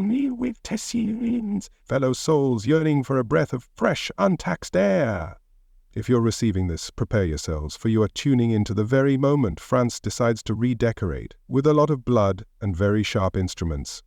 me with Tessines, fellow souls yearning for a breath of fresh, untaxed air. If you're receiving this, prepare yourselves, for you are tuning into the very moment France decides to redecorate, with a lot of blood and very sharp instruments.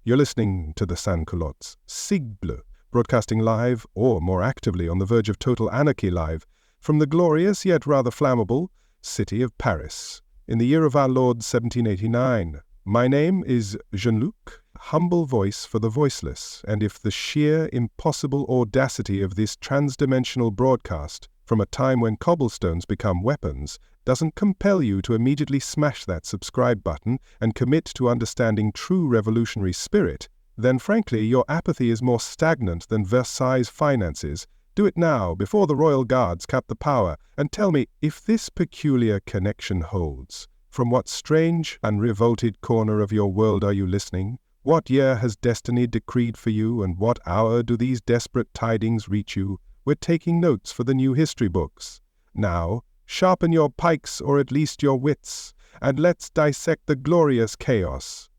You're listening to the Sans-Culottes, Sigle, broadcasting live, or more actively on the verge of total anarchy live, from the glorious yet rather flammable city of Paris, in the year of our Lord 1789. My name is Jean-Luc, humble voice for the voiceless, and if the sheer impossible audacity of this transdimensional broadcast, from a time when cobblestones become weapons, doesn't compel you to immediately smash that subscribe button and commit to understanding true revolutionary spirit, then frankly your apathy is more stagnant than Versailles' finances. Do it now, before the royal guards cut the power, and tell me if this peculiar connection holds. From what strange, unrevolted corner of your world are you listening? What year has destiny decreed for you, and what hour do these desperate tidings reach you? We're taking notes for the new history books. Now, sharpen your pikes, or at least your wits, and let's dissect the glorious chaos.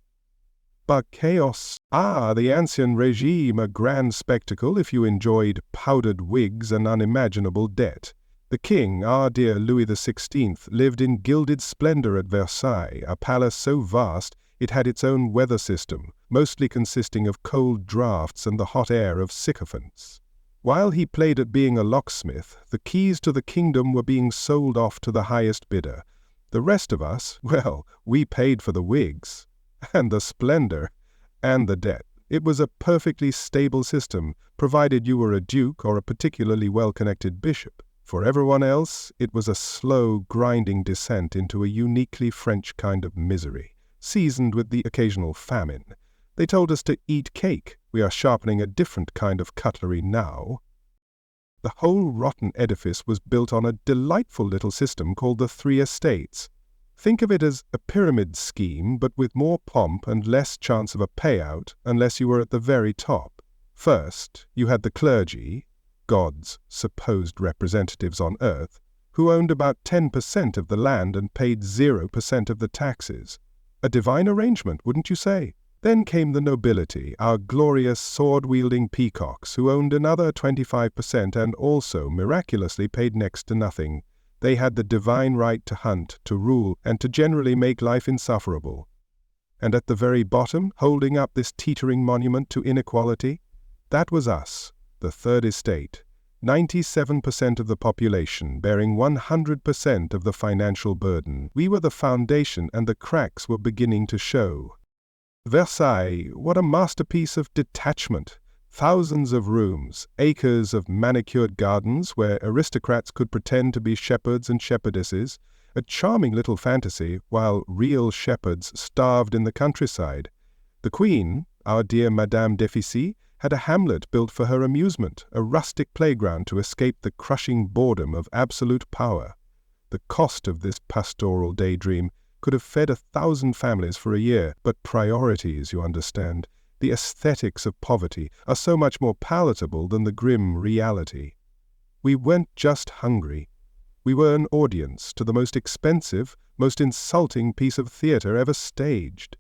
But chaos? The Ancien Régime, a grand spectacle if you enjoyed powdered wigs and unimaginable debt. The king, our dear Louis XVI, lived in gilded splendor at Versailles, a palace so vast it had its own weather system, mostly consisting of cold draughts and the hot air of sycophants. While he played at being a locksmith, the keys to the kingdom were being sold off to the highest bidder. The rest of us, well, we paid for the wigs, and the splendor, and the debt. It was a perfectly stable system, provided you were a duke or a particularly well-connected bishop. For everyone else, it was a slow, grinding descent into a uniquely French kind of misery, seasoned with the occasional famine. They told us to eat cake. We are sharpening a different kind of cutlery now. The whole rotten edifice was built on a delightful little system called the Three Estates. Think of it as a pyramid scheme, but with more pomp and less chance of a payout unless you were at the very top. First, you had the clergy, God's supposed representatives on earth, who owned about 10% of the land and paid 0% of the taxes. A divine arrangement, wouldn't you say? Then came the nobility, our glorious sword-wielding peacocks, who owned another 25% and also miraculously paid next to nothing. They had the divine right to hunt, to rule, and to generally make life insufferable. And at the very bottom, holding up this teetering monument to inequality, that was us, the Third Estate, 97% of the population bearing 100% of the financial burden. We were the foundation, and the cracks were beginning to show. Versailles, what a masterpiece of detachment! Thousands of rooms, acres of manicured gardens where aristocrats could pretend to be shepherds and shepherdesses, a charming little fantasy, while real shepherds starved in the countryside. The Queen, our dear Madame Defiance, had a hamlet built for her amusement, a rustic playground to escape the crushing boredom of absolute power. The cost of this pastoral daydream could have fed 1,000 families for a year, but priorities, you understand, the aesthetics of poverty, are so much more palatable than the grim reality. We weren't just hungry. We were an audience to the most expensive, most insulting piece of theatre ever staged.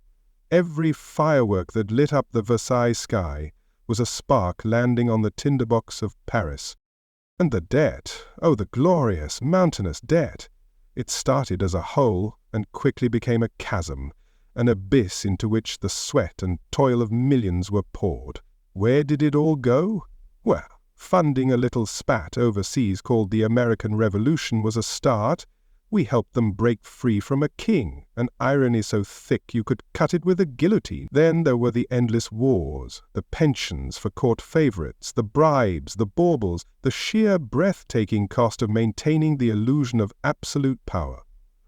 Every firework that lit up the Versailles sky was a spark landing on the tinderbox of Paris. And the debt, oh, the glorious, mountainous debt! It started as a hole and quickly became a chasm, an abyss into which the sweat and toil of millions were poured. Where did it all go? Well, funding a little spat overseas called the American Revolution was a start. We helped them break free from a king, an irony so thick you could cut it with a guillotine. Then there were the endless wars, the pensions for court favorites, the bribes, the baubles, the sheer breathtaking cost of maintaining the illusion of absolute power.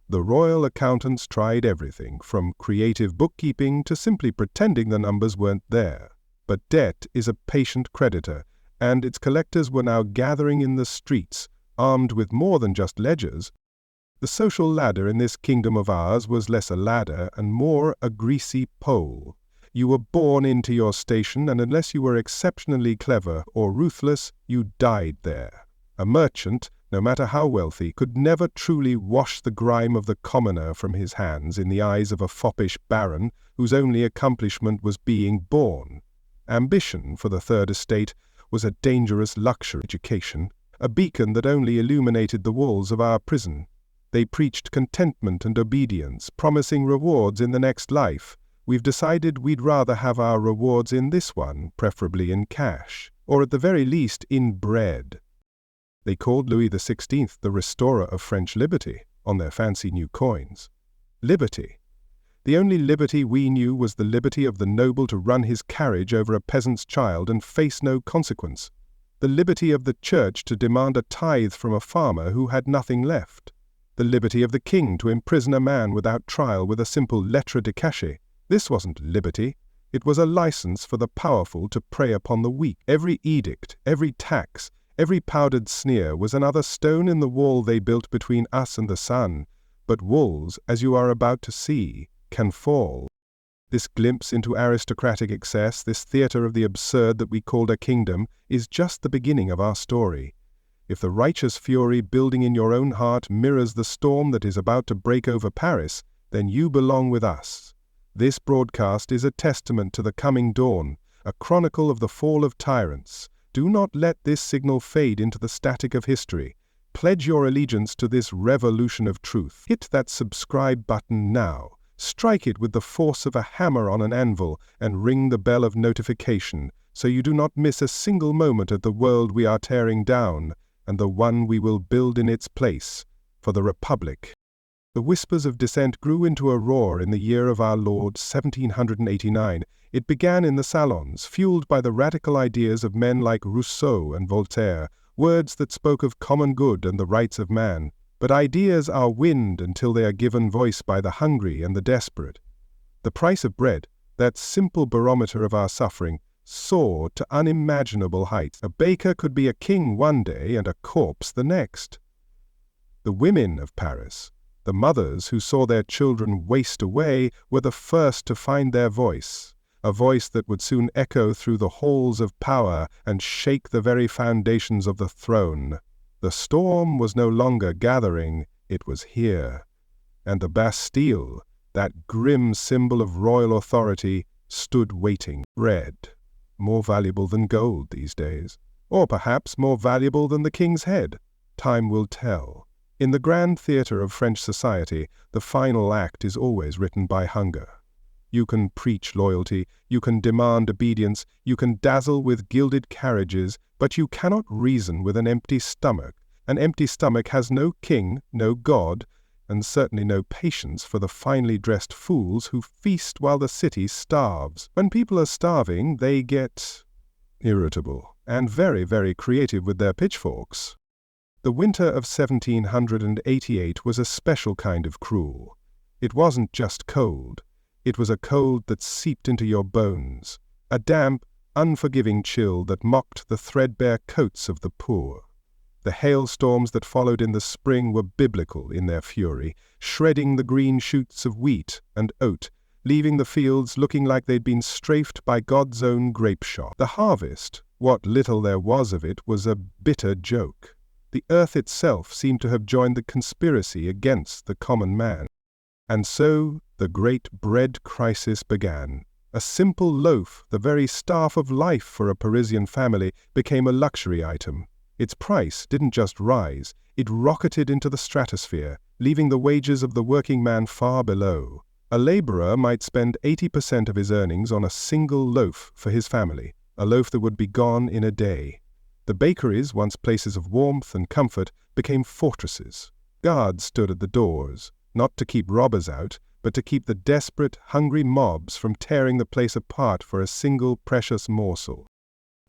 The royal accountants tried everything, from creative bookkeeping to simply pretending the numbers weren't there. But debt is a patient creditor, and its collectors were now gathering in the streets, armed with more than just ledgers. The social ladder in this kingdom of ours was less a ladder and more a greasy pole. You were born into your station, and unless you were exceptionally clever or ruthless, you died there. A merchant, no matter how wealthy, could never truly wash the grime of the commoner from his hands in the eyes of a foppish baron whose only accomplishment was being born. Ambition for the Third Estate was a dangerous luxury. Education, a beacon that only illuminated the walls of our prison. They preached contentment and obedience, promising rewards in the next life. We've decided we'd rather have our rewards in this one, preferably in cash, or at the very least in bread. They called Louis XVI the restorer of French liberty on their fancy new coins. Liberty. The only liberty we knew was the liberty of the noble to run his carriage over a peasant's child and face no consequence. The liberty of the church to demand a tithe from a farmer who had nothing left. The liberty of the king to imprison a man without trial with a simple lettre de cachet. This wasn't liberty. It was a license for the powerful to prey upon the weak. Every edict, every tax, every powdered sneer was another stone in the wall they built between us and the sun. But walls, as you are about to see, can fall. This glimpse into aristocratic excess, this theatre of the absurd that we called a kingdom, is just the beginning of our story. If the righteous fury building in your own heart mirrors the storm that is about to break over Paris, then you belong with us. This broadcast is a testament to the coming dawn, a chronicle of the fall of tyrants. Do not let this signal fade into the static of history. Pledge your allegiance to this revolution of truth. Hit that subscribe button now. Strike it with the force of a hammer on an anvil and ring the bell of notification so you do not miss a single moment of the world we are tearing down and the one we will build in its place, for the Republic. The whispers of dissent grew into a roar in the year of our Lord 1789. It began in the salons, fueled by the radical ideas of men like Rousseau and Voltaire, words that spoke of common good and the rights of man. But ideas are wind until they are given voice by the hungry and the desperate. The price of bread, that simple barometer of our suffering, soared to unimaginable heights. A baker could be a king one day and a corpse the next. The women of Paris, the mothers who saw their children waste away, were the first to find their voice, a voice that would soon echo through the halls of power and shake the very foundations of the throne. The storm was no longer gathering, it was here. And the Bastille, that grim symbol of royal authority, stood waiting. Bread, more valuable than gold these days, or perhaps more valuable than the king's head. Time will tell. In the grand theatre of French society, the final act is always written by hunger. You can preach loyalty, you can demand obedience, you can dazzle with gilded carriages, but you cannot reason with an empty stomach. An empty stomach has no king, no God, and certainly no patience for the finely dressed fools who feast while the city starves. When people are starving, they get irritable and very, very creative with their pitchforks. The winter of 1788 was a special kind of cruel. It wasn't just cold. It was a cold that seeped into your bones, a damp, unforgiving chill that mocked the threadbare coats of the poor. The hailstorms that followed in the spring were biblical in their fury, shredding the green shoots of wheat and oat, leaving the fields looking like they'd been strafed by God's own grape shot. The harvest, what little there was of it, was a bitter joke. The earth itself seemed to have joined the conspiracy against the common man. And so the great bread crisis began. A simple loaf, the very staff of life for a Parisian family, became a luxury item. Its price didn't just rise, it rocketed into the stratosphere, leaving the wages of the working man far below. A laborer might spend 80% of his earnings on a single loaf for his family, a loaf that would be gone in a day. The bakeries, once places of warmth and comfort, became fortresses. Guards stood at the doors, not to keep robbers out, but to keep the desperate, hungry mobs from tearing the place apart for a single precious morsel.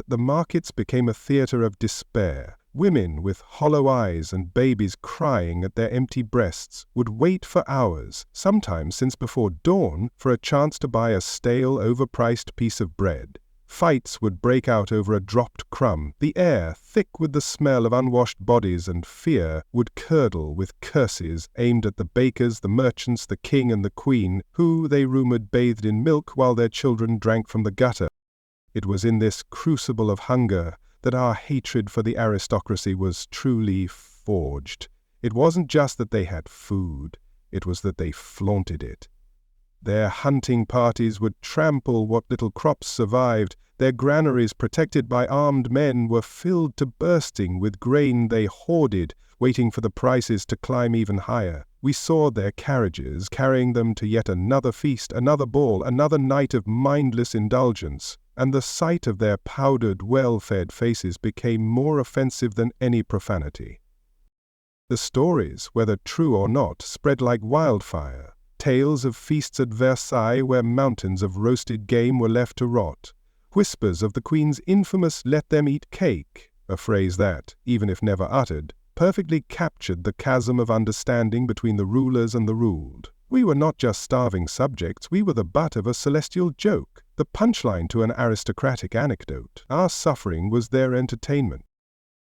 The markets became a theatre of despair. Women with hollow eyes and babies crying at their empty breasts would wait for hours, sometimes since before dawn, for a chance to buy a stale, overpriced piece of bread. Fights would break out over a dropped crumb. The air, thick with the smell of unwashed bodies and fear, would curdle with curses aimed at the bakers, the merchants, the king and the queen, who, they rumored, bathed in milk while their children drank from the gutter. It was in this crucible of hunger that our hatred for the aristocracy was truly forged. It wasn't just that they had food, it was that they flaunted it. Their hunting parties would trample what little crops survived. Their granaries, protected by armed men, were filled to bursting with grain they hoarded, waiting for the prices to climb even higher. We saw their carriages, carrying them to yet another feast, another ball, another night of mindless indulgence, and the sight of their powdered, well-fed faces became more offensive than any profanity. The stories, whether true or not, spread like wildfire. Tales of feasts at Versailles where mountains of roasted game were left to rot. Whispers of the Queen's infamous "let them eat cake," a phrase that, even if never uttered, perfectly captured the chasm of understanding between the rulers and the ruled. We were not just starving subjects, we were the butt of a celestial joke, the punchline to an aristocratic anecdote. Our suffering was their entertainment.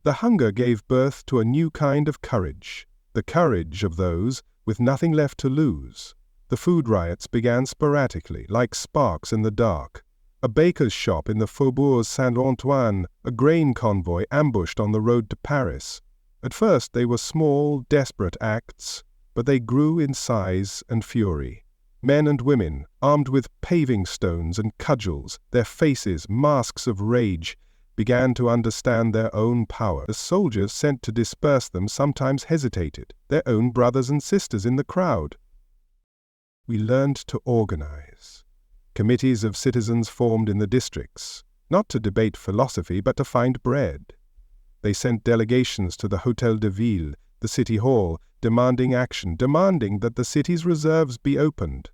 The hunger gave birth to a new kind of courage, the courage of those with nothing left to lose. The food riots began sporadically, like sparks in the dark. A baker's shop in the Faubourg Saint-Antoine, a grain convoy ambushed on the road to Paris. At first they were small, desperate acts, but they grew in size and fury. Men and women, armed with paving stones and cudgels, their faces masks of rage, began to understand their own power. The soldiers sent to disperse them sometimes hesitated, their own brothers and sisters in the crowd. We learned to organize. Committees of citizens formed in the districts, not to debate philosophy but to find bread. They sent delegations to the Hôtel de Ville, the city hall, demanding action, demanding that the city's reserves be opened.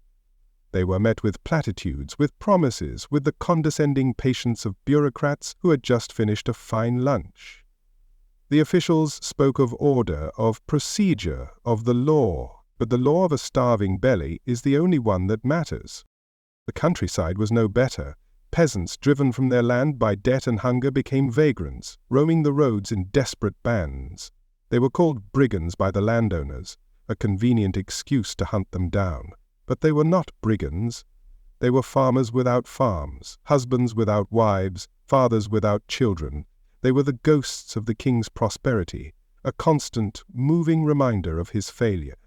They were met with platitudes, with promises, with the condescending patience of bureaucrats who had just finished a fine lunch. The officials spoke of order, of procedure, of the law, but the law of a starving belly is the only one that matters. The countryside was no better. Peasants, driven from their land by debt and hunger, became vagrants, roaming the roads in desperate bands. They were called brigands by the landowners, a convenient excuse to hunt them down. But they were not brigands. They were farmers without farms, husbands without wives, fathers without children. They were the ghosts of the king's prosperity, a constant, moving reminder of his failure.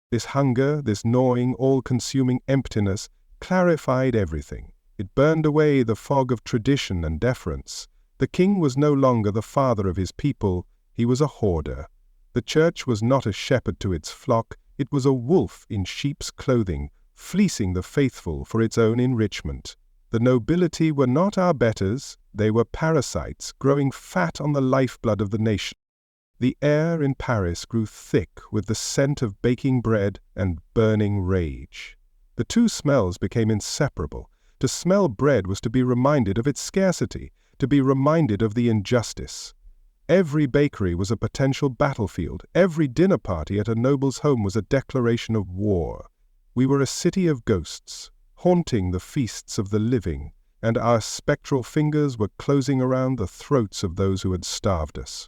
This hunger, this gnawing, all-consuming emptiness, clarified everything. It burned away the fog of tradition and deference. The king was no longer the father of his people, he was a hoarder. The church was not a shepherd to its flock, it was a wolf in sheep's clothing, fleecing the faithful for its own enrichment. The nobility were not our betters, they were parasites, growing fat on the lifeblood of the nation. The air in Paris grew thick with the scent of baking bread and burning rage. The two smells became inseparable. To smell bread was to be reminded of its scarcity, to be reminded of the injustice. Every bakery was a potential battlefield. Every dinner party at a noble's home was a declaration of war. We were a city of ghosts, haunting the feasts of the living, and our spectral fingers were closing around the throats of those who had starved us.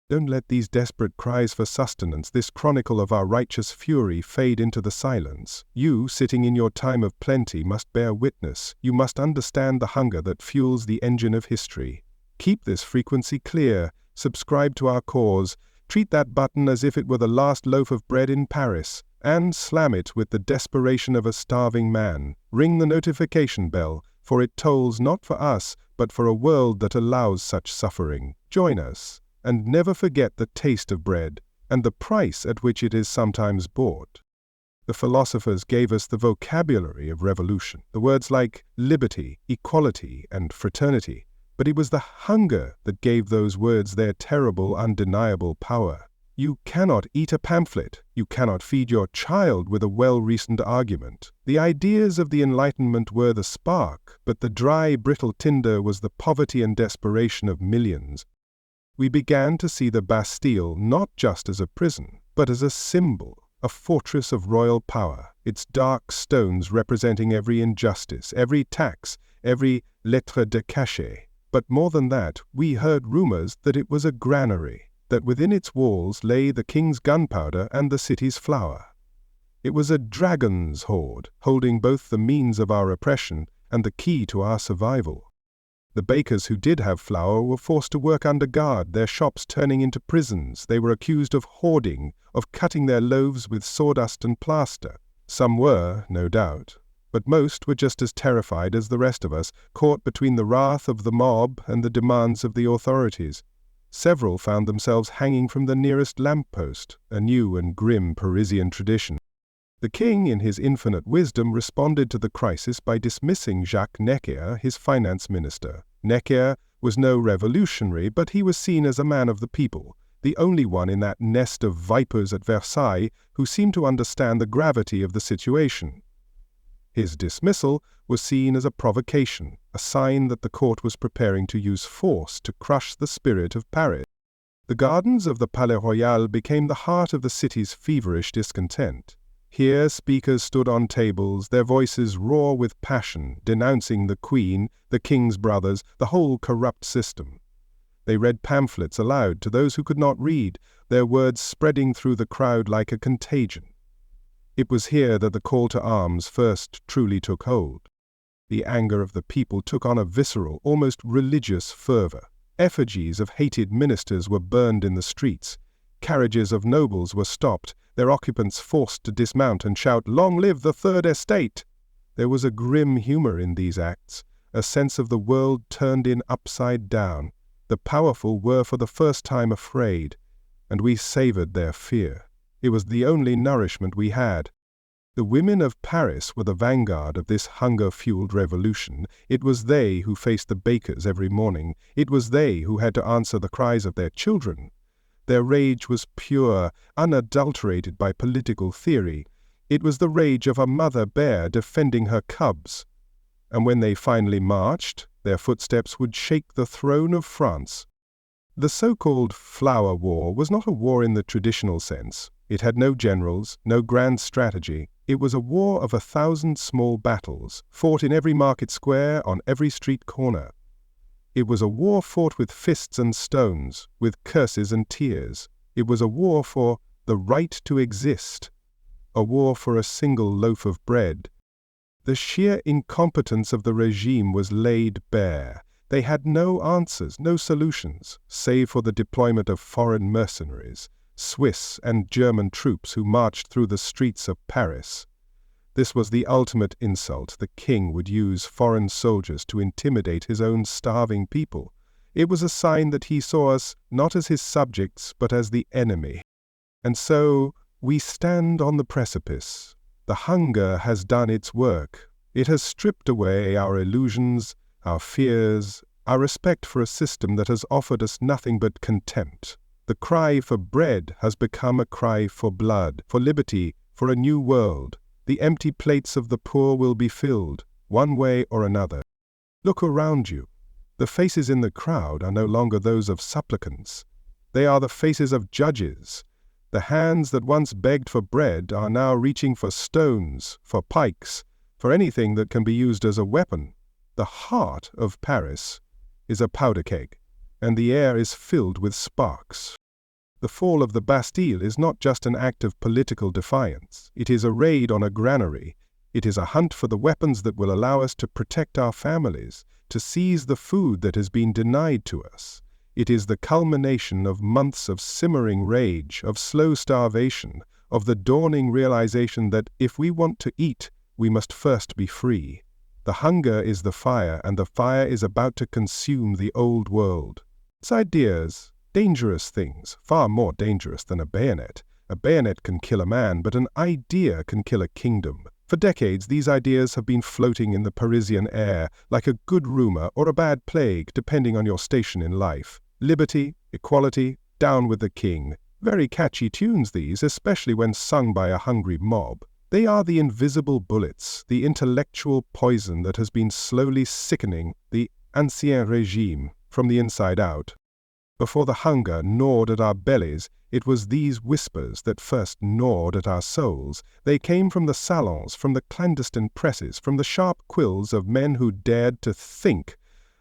Don't let these desperate cries for sustenance, this chronicle of our righteous fury, fade into the silence. You, sitting in your time of plenty, must bear witness. You must understand the hunger that fuels the engine of history. Keep this frequency clear. Subscribe to our cause. Treat that button as if it were the last loaf of bread in Paris, and slam it with the desperation of a starving man. Ring the notification bell, for it tolls not for us, but for a world that allows such suffering. Join us. And never forget the taste of bread, and the price at which it is sometimes bought. The philosophers gave us the vocabulary of revolution, the words like liberty, equality, and fraternity, but it was the hunger that gave those words their terrible, undeniable power. You cannot eat a pamphlet, you cannot feed your child with a well-reasoned argument. The ideas of the Enlightenment were the spark, but the dry, brittle tinder was the poverty and desperation of millions. We began to see the Bastille not just as a prison, but as a symbol, a fortress of royal power, its dark stones representing every injustice, every tax, every lettre de cachet. But more than that, we heard rumors that it was a granary, that within its walls lay the king's gunpowder and the city's flour. It was a dragon's hoard, holding both the means of our oppression and the key to our survival. The bakers who did have flour were forced to work under guard, their shops turning into prisons. They were accused of hoarding, of cutting their loaves with sawdust and plaster. Some were, no doubt, but most were just as terrified as the rest of us, caught between the wrath of the mob and the demands of the authorities. Several found themselves hanging from the nearest lamp-post, a new and grim Parisian tradition. The king, in his infinite wisdom, responded to the crisis by dismissing Jacques Necker, his finance minister. Necker was no revolutionary, but he was seen as a man of the people, the only one in that nest of vipers at Versailles who seemed to understand the gravity of the situation. His dismissal was seen as a provocation, a sign that the court was preparing to use force to crush the spirit of Paris. The gardens of the Palais Royal became the heart of the city's feverish discontent. Here speakers stood on tables, their voices raw with passion, denouncing the Queen, the King's brothers, the whole corrupt system. They read pamphlets aloud to those who could not read, their words spreading through the crowd like a contagion. It was here that the call to arms first truly took hold. The anger of the people took on a visceral, almost religious fervor. Effigies of hated ministers were burned in the streets. Carriages of nobles were stopped, their occupants forced to dismount and shout, "Long live the Third Estate!" There was a grim humor in these acts, a sense of the world turned in upside down. The powerful were for the first time afraid, and we savored their fear. It was the only nourishment we had. The women of Paris were the vanguard of this hunger-fueled revolution. It was they who faced the bakers every morning. It was they who had to answer the cries of their children. Their rage was pure, unadulterated by political theory. It was the rage of a mother bear defending her cubs. And when they finally marched, their footsteps would shake the throne of France. The so-called Flower War was not a war in the traditional sense. It had no generals, no grand strategy. It was a war of 1,000 small battles, fought in every market square, on every street corner. It was a war fought with fists and stones, with curses and tears. It was a war for the right to exist, a war for a single loaf of bread. The sheer incompetence of the regime was laid bare. They had no answers, no solutions, save for the deployment of foreign mercenaries, Swiss and German troops who marched through the streets of Paris. This was the ultimate insult. The king would use foreign soldiers to intimidate his own starving people. It was a sign that he saw us not as his subjects, but as the enemy. And so we stand on the precipice. The hunger has done its work. It has stripped away our illusions, our fears, our respect for a system that has offered us nothing but contempt. The cry for bread has become a cry for blood, for liberty, for a new world. The empty plates of the poor will be filled, one way or another. Look around you. The faces in the crowd are no longer those of supplicants. They are the faces of judges. The hands that once begged for bread are now reaching for stones, for pikes, for anything that can be used as a weapon. The heart of Paris is a powder keg, and the air is filled with sparks. The fall of the Bastille is not just an act of political defiance. It is a raid on a granary. It is a hunt for the weapons that will allow us to protect our families, to seize the food that has been denied to us. It is the culmination of months of simmering rage, of slow starvation, of the dawning realization that if we want to eat, we must first be free. The hunger is the fire, and the fire is about to consume the old world. Its ideas, dangerous things, far more dangerous than a bayonet. A bayonet can kill a man, but an idea can kill a kingdom. For decades, these ideas have been floating in the Parisian air, like a good rumor or a bad plague, depending on your station in life. Liberty, equality, down with the king. Very catchy tunes these, especially when sung by a hungry mob. They are the invisible bullets, the intellectual poison that has been slowly sickening the Ancien Régime from the inside out. Before the hunger gnawed at our bellies, it was these whispers that first gnawed at our souls. They came from the salons, from the clandestine presses, from the sharp quills of men who dared to think.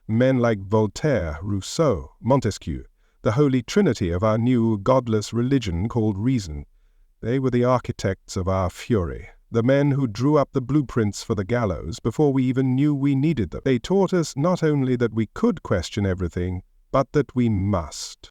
Men like Voltaire, Rousseau, Montesquieu, the holy trinity of our new godless religion called reason. They were the architects of our fury. the men who drew up the blueprints for the gallows before we even knew we needed them. They taught us not only that we could question everything, but that we must.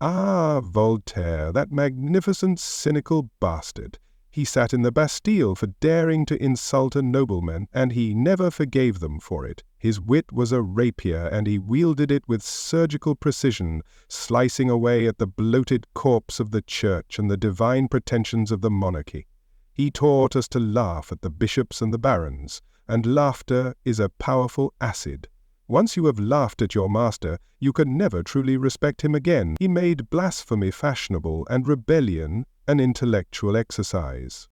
Ah, Voltaire, that magnificent, cynical bastard. He sat in the Bastille for daring to insult a nobleman, and he never forgave them for it. His wit was a rapier, and he wielded it with surgical precision, slicing away at the bloated corpse of the church and the divine pretensions of the monarchy. He taught us to laugh at the bishops and the barons, and laughter is a powerful acid. Once you have laughed at your master, you can never truly respect him again. He made blasphemy fashionable and rebellion an intellectual exercise.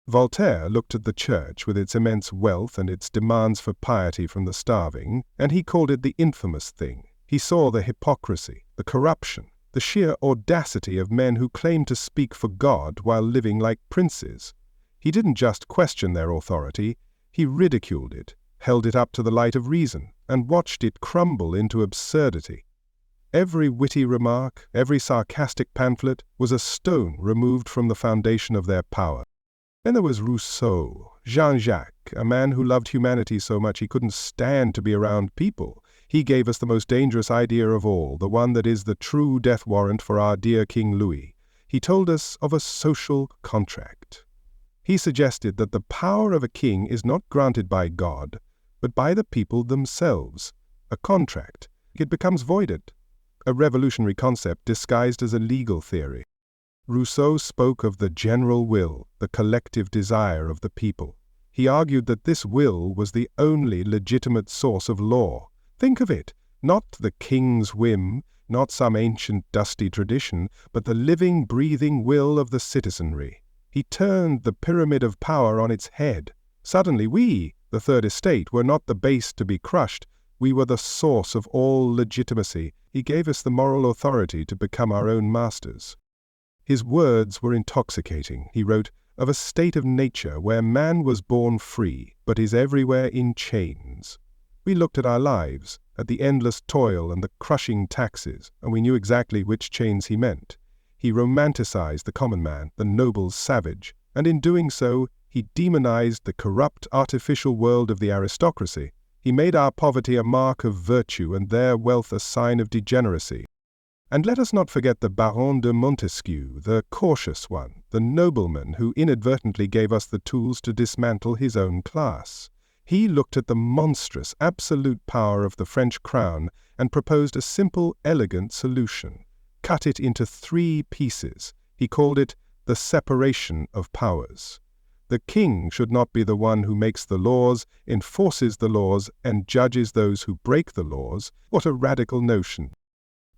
Voltaire looked at the church with its immense wealth and its demands for piety from the starving, and he called it the infamous thing. He saw the hypocrisy, the corruption, the sheer audacity of men who claimed to speak for God while living like princes. He didn't just question their authority, he ridiculed it, held it up to the light of reason, and watched it crumble into absurdity. Every witty remark, every sarcastic pamphlet was a stone removed from the foundation of their power. Then there was Rousseau, Jean-Jacques, a man who loved humanity so much he couldn't stand to be around people. He gave us the most dangerous idea of all, the one that is the true death warrant for our dear King Louis. He told us of a social contract. He suggested that the power of a king is not granted by God, but by the people themselves. A contract. It becomes voided. A revolutionary concept disguised as a legal theory. Rousseau spoke of the general will, the collective desire of the people. He argued that this will was the only legitimate source of law. Think of it, not the king's whim, not some ancient dusty tradition, but the living, breathing will of the citizenry. He turned the pyramid of power on its head. Suddenly we, the Third Estate, were not the base to be crushed. We were the source of all legitimacy. He gave us the moral authority to become our own masters. His words were intoxicating. He wrote of a state of nature where man was born free, but is everywhere in chains. We looked at our lives, at the endless toil and the crushing taxes, and we knew exactly which chains he meant. He romanticized the common man, the noble savage, and in doing so, he demonized the corrupt, artificial world of the aristocracy. He made our poverty a mark of virtue and their wealth a sign of degeneracy. And let us not forget the Baron de Montesquieu, the cautious one, the nobleman who inadvertently gave us the tools to dismantle his own class. He looked at the monstrous, absolute power of the French crown and proposed a simple, elegant solution. Cut it into 3 pieces. He called it the separation of powers. The king should not be the one who makes the laws, enforces the laws, and judges those who break the laws. What a radical notion!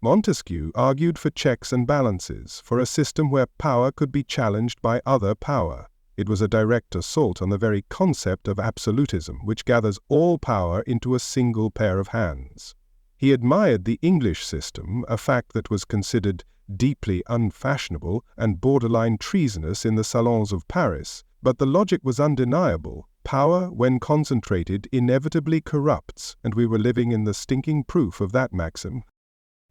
Montesquieu argued for checks and balances, for a system where power could be challenged by other power. It was a direct assault on the very concept of absolutism, which gathers all power into a single pair of hands. He admired the English system, a fact that was considered deeply unfashionable and borderline treasonous in the salons of Paris. But the logic was undeniable. Power, when concentrated, inevitably corrupts, and we were living in the stinking proof of that maxim.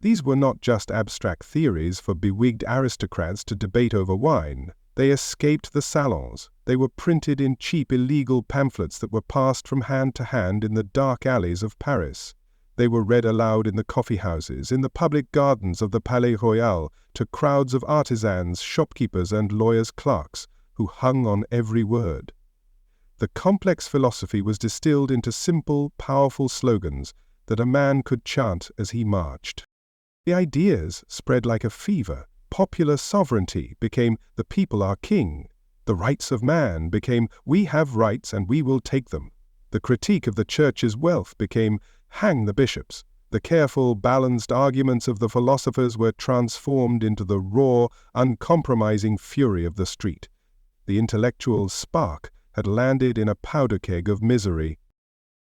These were not just abstract theories for bewigged aristocrats to debate over wine. They escaped the salons. They were printed in cheap illegal pamphlets that were passed from hand to hand in the dark alleys of Paris. They were read aloud in the coffee houses, in the public gardens of the Palais Royal, to crowds of artisans, shopkeepers, and lawyers' clerks, who hung on every word. The complex philosophy was distilled into simple, powerful slogans that a man could chant as he marched. The ideas spread like a fever. Popular sovereignty became the people are king. The rights of man became we have rights and we will take them. The critique of the church's wealth became hang the bishops. The careful, balanced arguments of the philosophers were transformed into the raw, uncompromising fury of the street. The intellectual spark had landed in a powder keg of misery.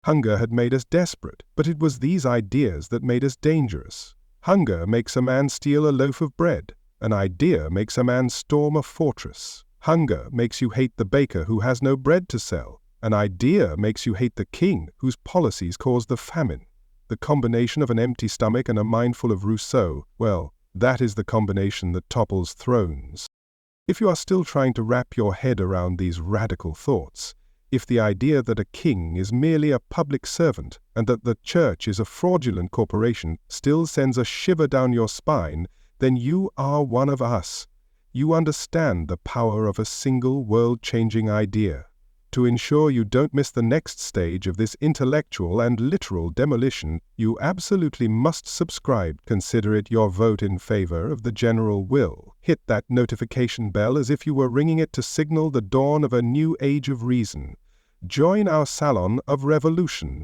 Hunger had made us desperate, but it was these ideas that made us dangerous. Hunger makes a man steal a loaf of bread. An idea makes a man storm a fortress. Hunger makes you hate the baker who has no bread to sell. An idea makes you hate the king whose policies cause the famine. The combination of an empty stomach and a mind full of Rousseau, well, that is the combination that topples thrones. If you are still trying to wrap your head around these radical thoughts, if the idea that a king is merely a public servant and that the church is a fraudulent corporation still sends a shiver down your spine, then you are one of us. You understand the power of a single world-changing idea. To ensure you don't miss the next stage of this intellectual and literal demolition, you absolutely must subscribe. Consider it your vote in favor of the general will. Hit that notification bell as if you were ringing it to signal the dawn of a new age of reason. Join our salon of revolution.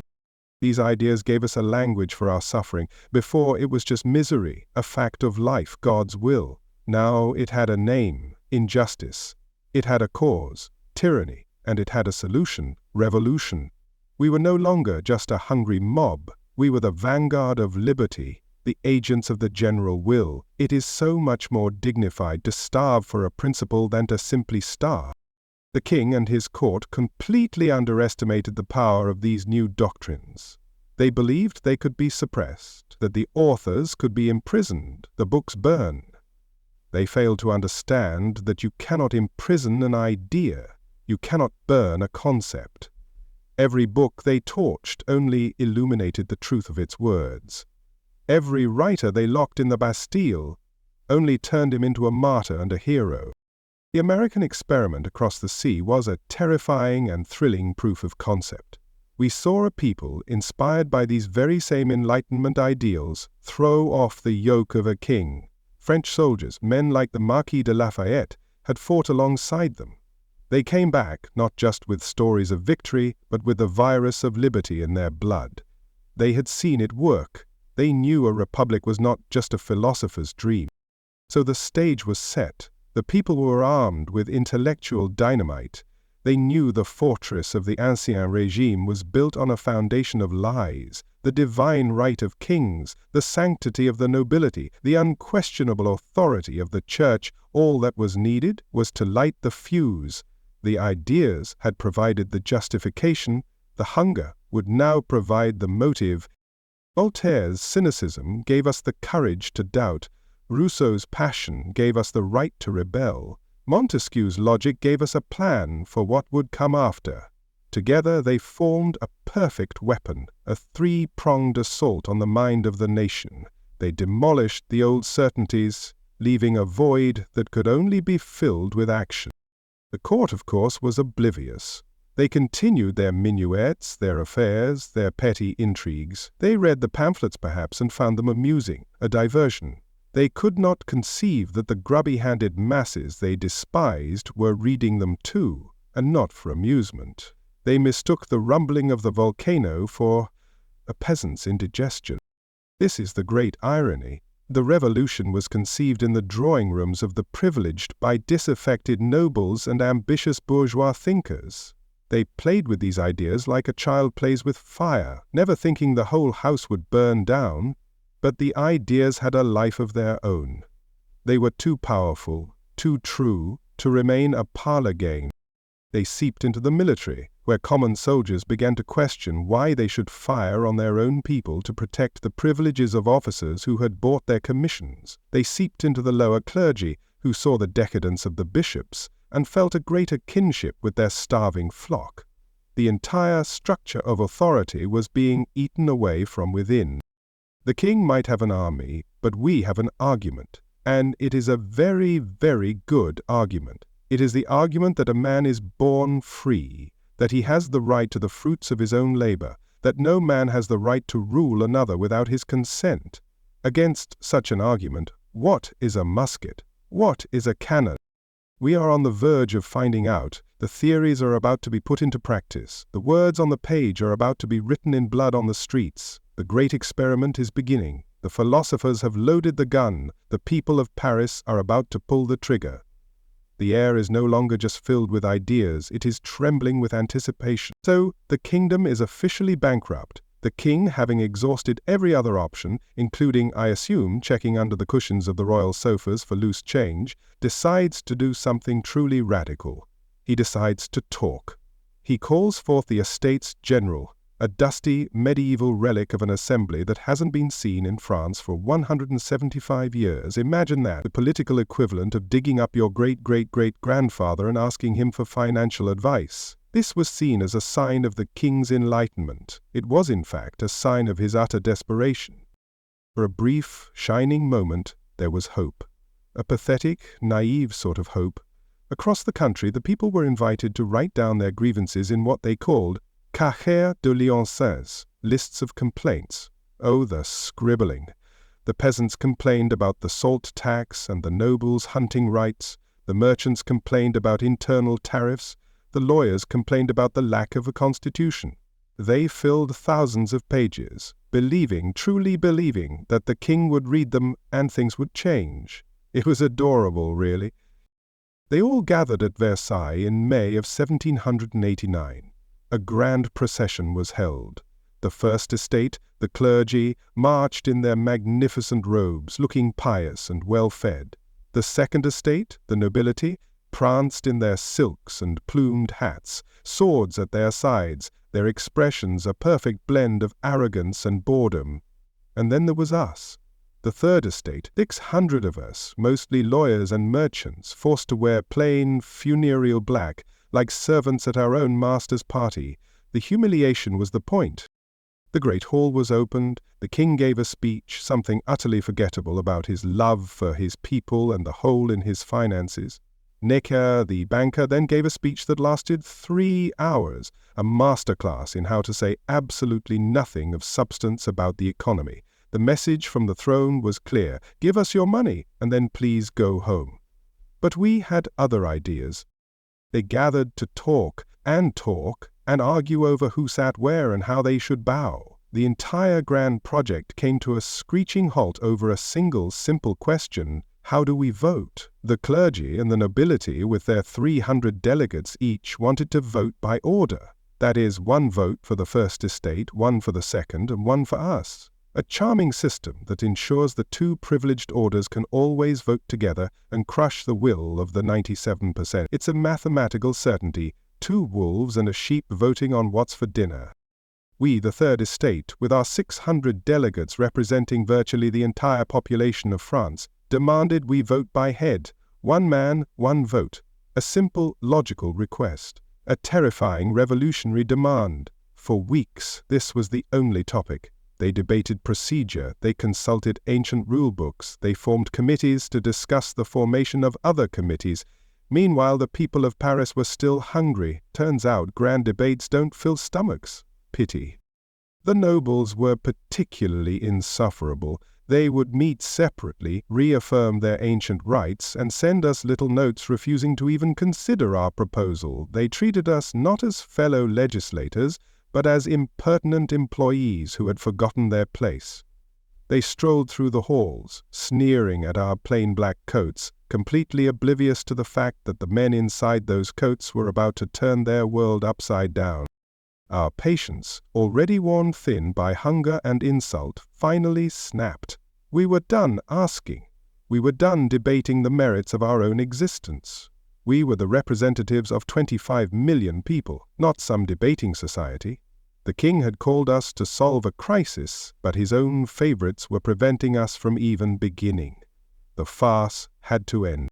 These ideas gave us a language for our suffering. Before, it was just misery, a fact of life, God's will. Now it had a name, injustice. It had a cause, tyranny. And it had a solution, revolution. We were no longer just a hungry mob. We were the vanguard of liberty, the agents of the general will. It is so much more dignified to starve for a principle than to simply starve. The king and his court completely underestimated the power of these new doctrines. They believed they could be suppressed, that the authors could be imprisoned, the books burned. They failed to understand that you cannot imprison an idea. You cannot burn a concept. Every book they torched only illuminated the truth of its words. Every writer they locked in the Bastille only turned him into a martyr and a hero. The American experiment across the sea was a terrifying and thrilling proof of concept. We saw a people, inspired by these very same Enlightenment ideals, throw off the yoke of a king. French soldiers, men like the Marquis de Lafayette, had fought alongside them. They came back not just with stories of victory, but with the virus of liberty in their blood. They had seen it work. They knew a republic was not just a philosopher's dream. So the stage was set. The people were armed with intellectual dynamite. They knew the fortress of the Ancien Régime was built on a foundation of lies, the divine right of kings, the sanctity of the nobility, the unquestionable authority of the church. All that was needed was to light the fuse. The ideas had provided the justification. The hunger would now provide the motive. Voltaire's cynicism gave us the courage to doubt. Rousseau's passion gave us the right to rebel. Montesquieu's logic gave us a plan for what would come after. Together they formed a perfect weapon, a three-pronged assault on the mind of the nation. They demolished the old certainties, leaving a void that could only be filled with action. The court, of course, was oblivious. They continued their minuets, their affairs, their petty intrigues. They read the pamphlets, perhaps, and found them amusing, a diversion. They could not conceive that the grubby-handed masses they despised were reading them too, and not for amusement. They mistook the rumbling of the volcano for a peasant's indigestion. This is the great irony. The revolution was conceived in the drawing rooms of the privileged by disaffected nobles and ambitious bourgeois thinkers. They played with these ideas like a child plays with fire, never thinking the whole house would burn down, but the ideas had a life of their own. They were too powerful, too true, to remain a parlor game. They seeped into the military, where common soldiers began to question why they should fire on their own people to protect the privileges of officers who had bought their commissions. They seeped into the lower clergy, who saw the decadence of the bishops and felt a greater kinship with their starving flock. The entire structure of authority was being eaten away from within. The king might have an army, but we have an argument, and it is a very, very good argument. It is the argument that a man is born free, that he has the right to the fruits of his own labor, that no man has the right to rule another without his consent. Against such an argument, what is a musket? What is a cannon? We are on the verge of finding out. The theories are about to be put into practice. The words on the page are about to be written in blood on the streets. The great experiment is beginning. The philosophers have loaded the gun. The people of Paris are about to pull the trigger. The air is no longer just filled with ideas, it is trembling with anticipation. So, the kingdom is officially bankrupt. The king, having exhausted every other option, including, I assume, checking under the cushions of the royal sofas for loose change, decides to do something truly radical. He decides to talk. He calls forth the Estates General. a dusty medieval relic of an assembly that hasn't been seen in France for 175 years. Imagine that, the political equivalent of digging up your great-great-great-grandfather and asking him for financial advice. This was seen as a sign of the king's enlightenment. It was, in fact, a sign of his utter desperation. For a brief, shining moment, there was hope. A pathetic, naive sort of hope. Across the country, the people were invited to write down their grievances in what they called cahiers de doléances, lists of complaints. Oh, the scribbling! The peasants complained about the salt tax and the nobles' hunting rights. The merchants complained about internal tariffs. The lawyers complained about the lack of a constitution. They filled thousands of pages, believing, truly believing, that the king would read them and things would change. It was adorable, really. They all gathered at Versailles in May of 1789. A grand procession was held. The First Estate, the clergy, marched in their magnificent robes, looking pious and well-fed. The Second Estate, the nobility, pranced in their silks and plumed hats, swords at their sides, their expressions a perfect blend of arrogance and boredom. And then there was us, the Third Estate, 600 of us, mostly lawyers and merchants, forced to wear plain, funereal black, like servants at our own master's party. The humiliation was the point. The great hall was opened, the king gave a speech, something utterly forgettable about his love for his people and the hole in his finances. Necker, the banker, then gave a speech that lasted 3 hours, a masterclass in how to say absolutely nothing of substance about the economy. The message from the throne was clear: give us your money, and then please go home. But we had other ideas. They gathered to talk and argue over who sat where and how they should bow. The entire grand project came to a screeching halt over a single simple question: how do we vote? The clergy and the nobility, with their 300 delegates each, wanted to vote by order. That is, one vote for the First Estate, one for the Second, and one for us. A charming system that ensures the two privileged orders can always vote together and crush the will of the 97%. It's a mathematical certainty: 2 wolves and a sheep voting on what's for dinner. We, the Third Estate, with our 600 delegates representing virtually the entire population of France, demanded we vote by head, 1 man, 1 vote. A simple, logical request. A terrifying revolutionary demand. For weeks, this was the only topic. They debated procedure, they consulted ancient rule books, they formed committees to discuss the formation of other committees. Meanwhile, the people of Paris were still hungry. Turns out grand debates don't fill stomachs. Pity. The nobles were particularly insufferable. They would meet separately, reaffirm their ancient rights, and send us little notes refusing to even consider our proposal. They treated us not as fellow legislators, but as impertinent employees who had forgotten their place. They strolled through the halls, sneering at our plain black coats, completely oblivious to the fact that the men inside those coats were about to turn their world upside down. Our patience, already worn thin by hunger and insult, finally snapped. We were done asking. We were done debating the merits of our own existence. We were the representatives of 25 million people, not some debating society. The king had called us to solve a crisis, but his own favorites were preventing us from even beginning. The farce had to end.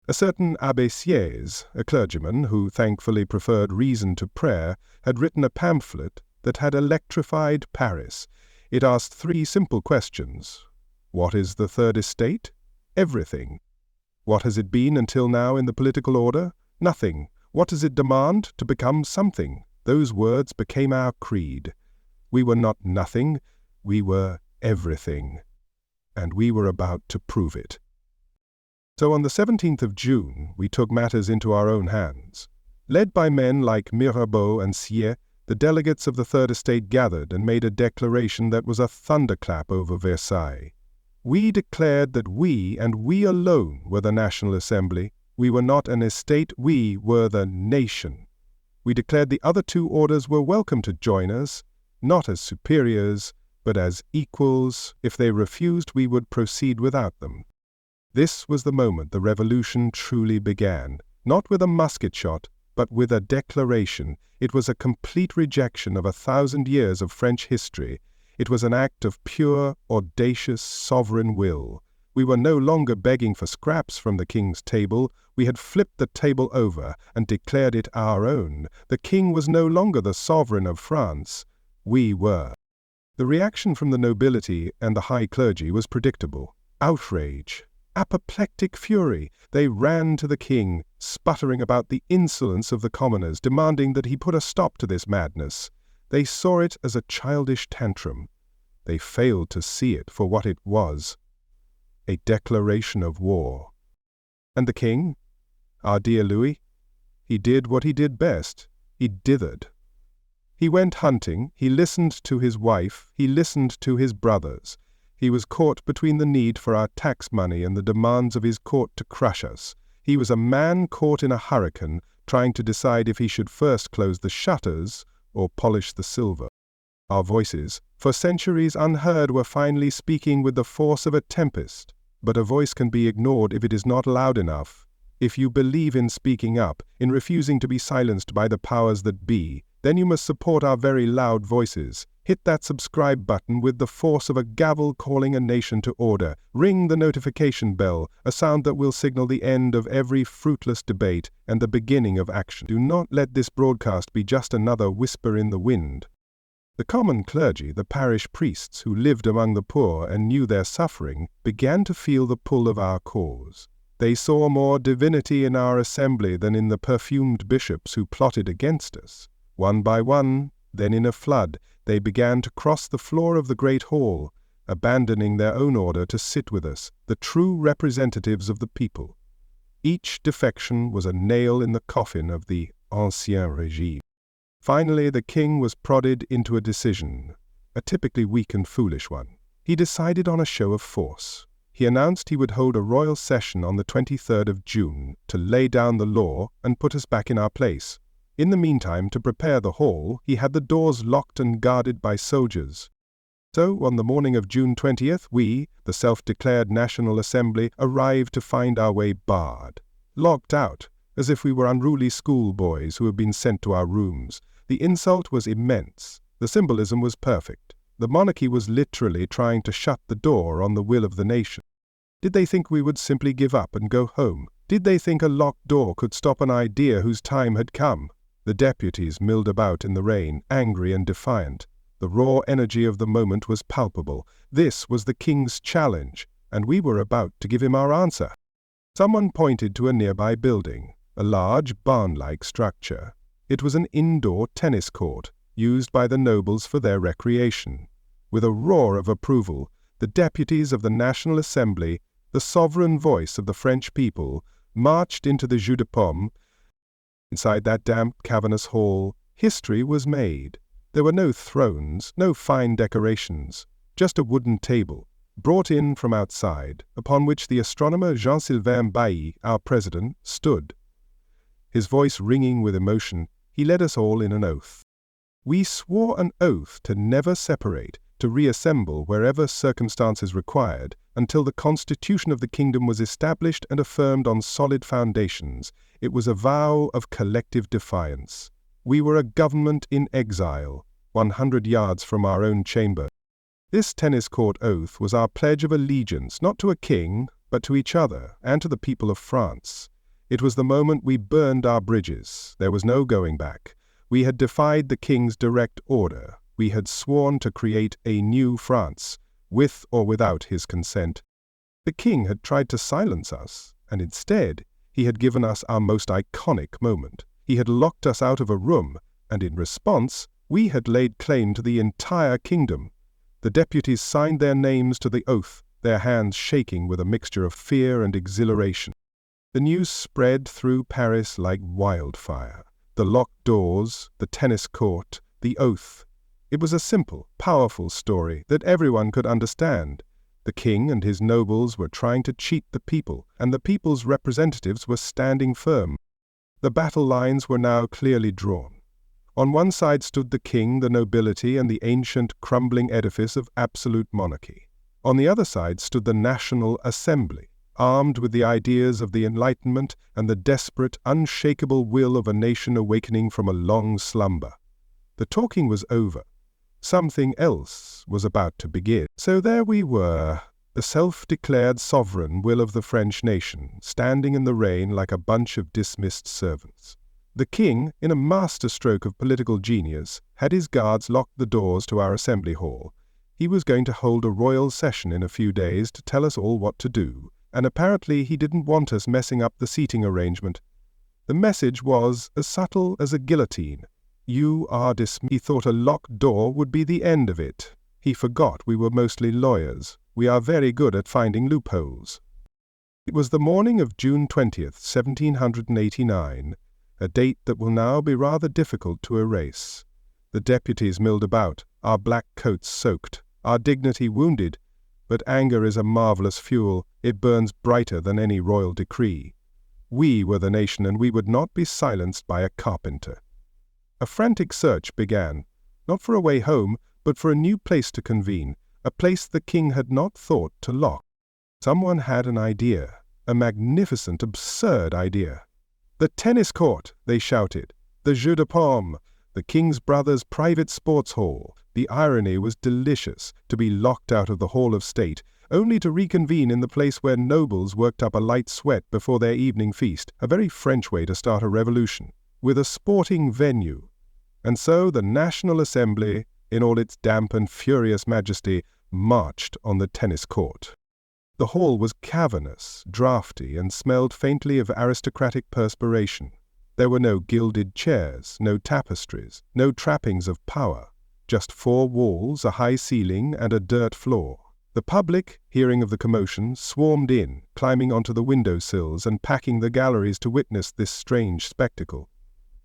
A certain Abbé Sieyès, a clergyman who thankfully preferred reason to prayer, had written a pamphlet that had electrified Paris. It asked 3 simple questions. What is the Third Estate? Everything. What has it been until now in the political order? Nothing. What does it demand? To become something. Those words became our creed. We were not nothing, we were everything. And we were about to prove it. So on the 17th of June, we took matters into our own hands. Led by men like Mirabeau and Sieyès, the delegates of the Third Estate gathered and made a declaration that was a thunderclap over Versailles. We declared that we, and we alone, were the National Assembly. We were not an estate, we were the nation. We declared the other 2 orders were welcome to join us, not as superiors, but as equals. If they refused, we would proceed without them. This was the moment the revolution truly began, not with a musket shot, but with a declaration. It was a complete rejection of 1,000 years of French history. It was an act of pure, audacious, sovereign will. We were no longer begging for scraps from the king's table. We had flipped the table over and declared it our own. The king was no longer the sovereign of France. We were. The reaction from the nobility and the high clergy was predictable. Outrage, apoplectic fury. They ran to the king, sputtering about the insolence of the commoners, demanding that he put a stop to this madness. They saw it as a childish tantrum. They failed to see it for what it was. A declaration of war. And the king? Our dear Louis? He did what he did best. He dithered. He went hunting, he listened to his wife, he listened to his brothers. He was caught between the need for our tax money and the demands of his court to crush us. He was a man caught in a hurricane, trying to decide if he should first close the shutters or polish the silver. Our voices, for centuries unheard, were finally speaking with the force of a tempest. But a voice can be ignored if it is not loud enough. If you believe in speaking up, in refusing to be silenced by the powers that be, then you must support our very loud voices. Hit that subscribe button with the force of a gavel calling a nation to order. Ring the notification bell, a sound that will signal the end of every fruitless debate and the beginning of action. Do not let this broadcast be just another whisper in the wind. The common clergy, the parish priests who lived among the poor and knew their suffering, began to feel the pull of our cause. They saw more divinity in our assembly than in the perfumed bishops who plotted against us. One by one, then in a flood, they began to cross the floor of the great hall, abandoning their own order to sit with us, the true representatives of the people. Each defection was a nail in the coffin of the Ancien Régime. Finally, the king was prodded into a decision, a typically weak and foolish one. He decided on a show of force. He announced he would hold a royal session on the 23rd of June to lay down the law and put us back in our place. In the meantime, to prepare the hall, he had the doors locked and guarded by soldiers. So, on the morning of June 20th, we, the self-declared National Assembly, arrived to find our way barred, locked out, as if we were unruly schoolboys who had been sent to our rooms. The insult was immense. The symbolism was perfect. The monarchy was literally trying to shut the door on the will of the nation. Did they think we would simply give up and go home? Did they think a locked door could stop an idea whose time had come? The deputies milled about in the rain, angry and defiant. The raw energy of the moment was palpable. This was the king's challenge, and we were about to give him our answer. Someone pointed to a nearby building, a large barn-like structure. It was an indoor tennis court, used by the nobles for their recreation. With a roar of approval, the deputies of the National Assembly, the sovereign voice of the French people, marched into the Jeu de Paume. Inside that damp, cavernous hall, history was made. There were no thrones, no fine decorations, just a wooden table, brought in from outside, upon which the astronomer Jean-Sylvain Bailly, our president, stood. His voice ringing with emotion, he led us all in an oath. We swore an oath to never separate, to reassemble wherever circumstances required, until the constitution of the kingdom was established and affirmed on solid foundations. It was a vow of collective defiance. We were a government in exile, 100 yards from our own chamber. This tennis court oath was our pledge of allegiance, not to a king, but to each other and to the people of France. It was the moment we burned our bridges. There was no going back. We had defied the king's direct order. We had sworn to create a new France, with or without his consent. The king had tried to silence us, and instead, he had given us our most iconic moment. He had locked us out of a room, and in response, we had laid claim to the entire kingdom. The deputies signed their names to the oath, their hands shaking with a mixture of fear and exhilaration. The news spread through Paris like wildfire. The locked doors, the tennis court, the oath. It was a simple, powerful story that everyone could understand. The king and his nobles were trying to cheat the people, and the people's representatives were standing firm. The battle lines were now clearly drawn. On one side stood the king, the nobility, and the ancient, crumbling edifice of absolute monarchy. On the other side stood the National Assembly, armed with the ideas of the Enlightenment and the desperate, unshakable will of a nation awakening from a long slumber. The talking was over. Something else was about to begin. So there we were, the self-declared sovereign will of the French nation, standing in the rain like a bunch of dismissed servants. The king, in a masterstroke of political genius, had his guards lock the doors to our assembly hall. He was going to hold a royal session in a few days to tell us all what to do, and apparently he didn't want us messing up the seating arrangement. The message was as subtle as a guillotine. You are dismissed. He thought a locked door would be the end of it. He forgot we were mostly lawyers. We are very good at finding loopholes. It was the morning of June 20th, 1789, a date that will now be rather difficult to erase. The deputies milled about, our black coats soaked, our dignity wounded, but anger is a marvelous fuel. It burns brighter than any royal decree. We were the nation, and we would not be silenced by a carpenter. A frantic search began, not for a way home, but for a new place to convene, a place the king had not thought to lock. Someone had an idea, a magnificent, absurd idea. The tennis court, they shouted, the jeu de paume, the king's brother's private sports hall. The irony was delicious, to be locked out of the hall of state, only to reconvene in the place where nobles worked up a light sweat before their evening feast, a very French way to start a revolution, with a sporting venue. And so the National Assembly, in all its damp and furious majesty, marched on the tennis court. The hall was cavernous, draughty, and smelled faintly of aristocratic perspiration. There were no gilded chairs, no tapestries, no trappings of power, just 4 walls, a high ceiling, and a dirt floor. The public, hearing of the commotion, swarmed in, climbing onto the windowsills and packing the galleries to witness this strange spectacle.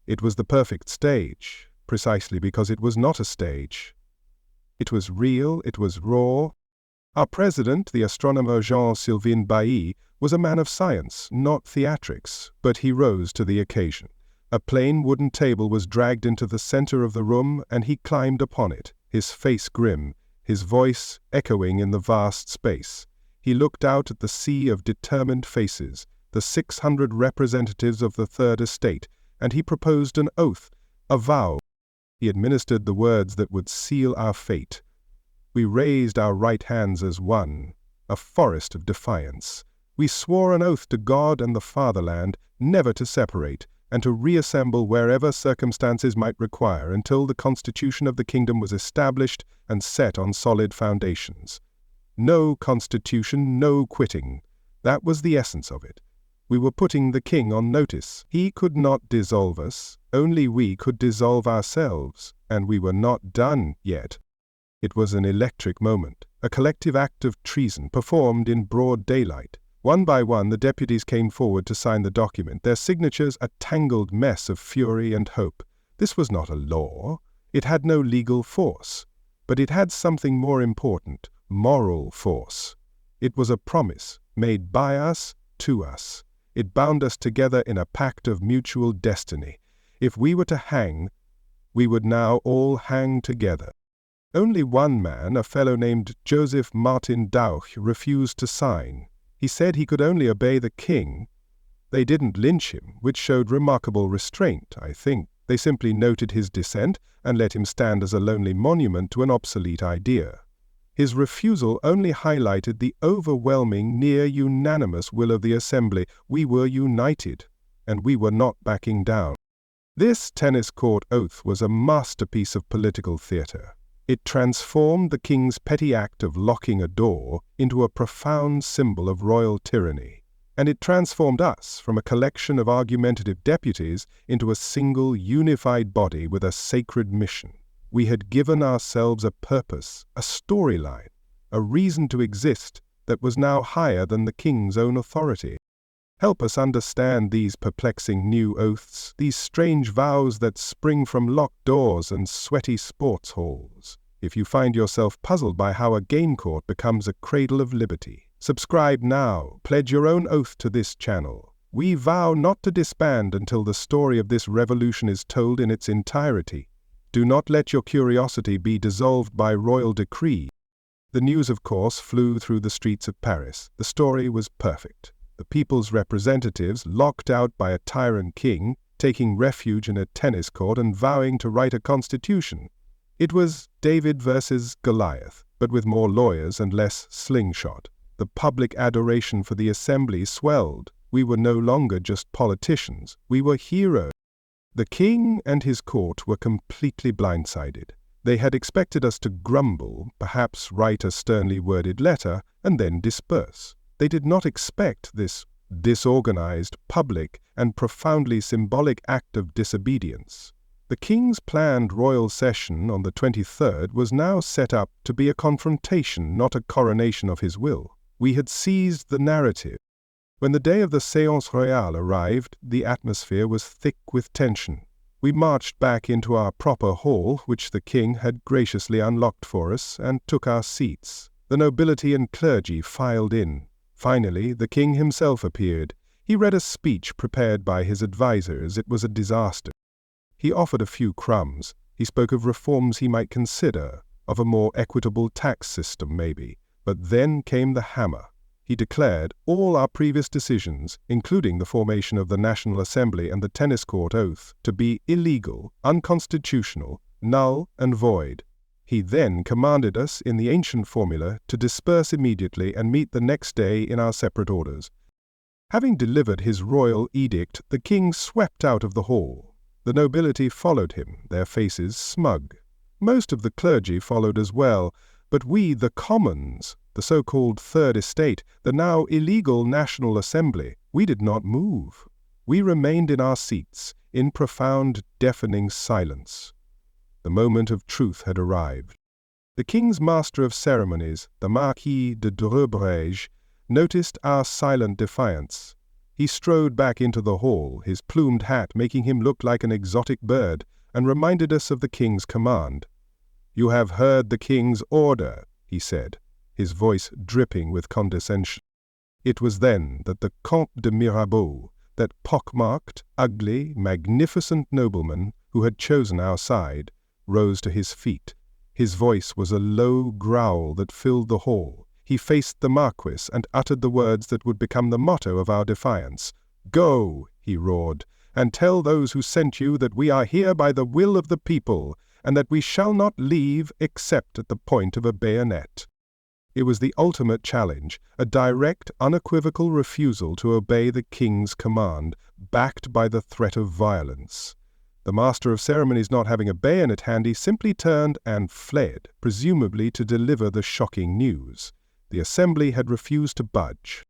It was the perfect stage, precisely because it was not a stage. It was real, it was raw. Our president, the astronomer Jean-Sylvain Bailly, was a man of science, not theatrics, but he rose to the occasion. A plain wooden table was dragged into the center of the room, and he climbed upon it, his face grim, his voice echoing in the vast space. He looked out at the sea of determined faces, the 600 representatives of the Third Estate, and he proposed an oath, a vow. He administered the words that would seal our fate. We raised our right hands as one, a forest of defiance. We swore an oath to God and the fatherland, never to separate, and to reassemble wherever circumstances might require until the constitution of the kingdom was established and set on solid foundations. No constitution, no quitting. That was the essence of it. We were putting the king on notice. He could not dissolve us, only we could dissolve ourselves, and we were not done yet. It was an electric moment, a collective act of treason performed in broad daylight. One by one the deputies came forward to sign the document, their signatures a tangled mess of fury and hope. This was not a law. It had no legal force. But it had something more important, moral force. It was a promise, made by us, to us. It bound us together in a pact of mutual destiny. If we were to hang, we would now all hang together. Only one man, a fellow named Joseph Martin Dauch, refused to sign. He said he could only obey the king. They didn't lynch him, which showed remarkable restraint, I think. They simply noted his dissent and let him stand as a lonely monument to an obsolete idea. His refusal only highlighted the overwhelming, near-unanimous will of the assembly. We were united, and we were not backing down. This tennis court oath was a masterpiece of political theatre. It transformed the king's petty act of locking a door into a profound symbol of royal tyranny, and it transformed us from a collection of argumentative deputies into a single, unified body with a sacred mission. We had given ourselves a purpose, a storyline, a reason to exist that was now higher than the king's own authority. Help us understand these perplexing new oaths, these strange vows that spring from locked doors and sweaty sports halls. If you find yourself puzzled by how a game court becomes a cradle of liberty, subscribe now, pledge your own oath to this channel. We vow not to disband until the story of this revolution is told in its entirety. Do not let your curiosity be dissolved by royal decree. The news, of course, flew through the streets of Paris. The story was perfect. The people's representatives, locked out by a tyrant king, taking refuge in a tennis court and vowing to write a constitution. It was David versus Goliath, but with more lawyers and less slingshot. The public adoration for the assembly swelled. We were no longer just politicians. We were heroes. The king and his court were completely blindsided. They had expected us to grumble, perhaps write a sternly worded letter, and then disperse. They did not expect this disorganized, public, and profoundly symbolic act of disobedience. The king's planned royal session on the 23rd was now set up to be a confrontation, not a coronation of his will. We had seized the narrative. When the day of the séance royale arrived, the atmosphere was thick with tension. We marched back into our proper hall, which the king had graciously unlocked for us, and took our seats. The nobility and clergy filed in. Finally, the king himself appeared. He read a speech prepared by his advisers. It was a disaster. He offered a few crumbs. He spoke of reforms he might consider, of a more equitable tax system maybe. But then came the hammer. He declared all our previous decisions, including the formation of the National Assembly and the tennis court oath, to be illegal, unconstitutional, null and void. He then commanded us, in the ancient formula, to disperse immediately and meet the next day in our separate orders. Having delivered his royal edict, the king swept out of the hall. The nobility followed him, their faces smug. Most of the clergy followed as well, but we, the commons, the so-called Third Estate, the now illegal National Assembly, we did not move. We remained in our seats, in profound, deafening silence. The moment of truth had arrived. The king's master of ceremonies, the Marquis de Dreux, noticed our silent defiance. He strode back into the hall, his plumed hat making him look like an exotic bird, and reminded us of the king's command. "You have heard the king's order," he said, his voice dripping with condescension. It was then that the Comte de Mirabeau, that pockmarked, ugly, magnificent nobleman who had chosen our side, rose to his feet. His voice was a low growl that filled the hall. He faced the Marquis and uttered the words that would become the motto of our defiance. "Go," he roared, "and tell those who sent you that we are here by the will of the people, and that we shall not leave except at the point of a bayonet." It was the ultimate challenge, a direct, unequivocal refusal to obey the king's command, backed by the threat of violence. The master of ceremonies, not having a bayonet handy, simply turned and fled, presumably to deliver the shocking news. The assembly had refused to budge.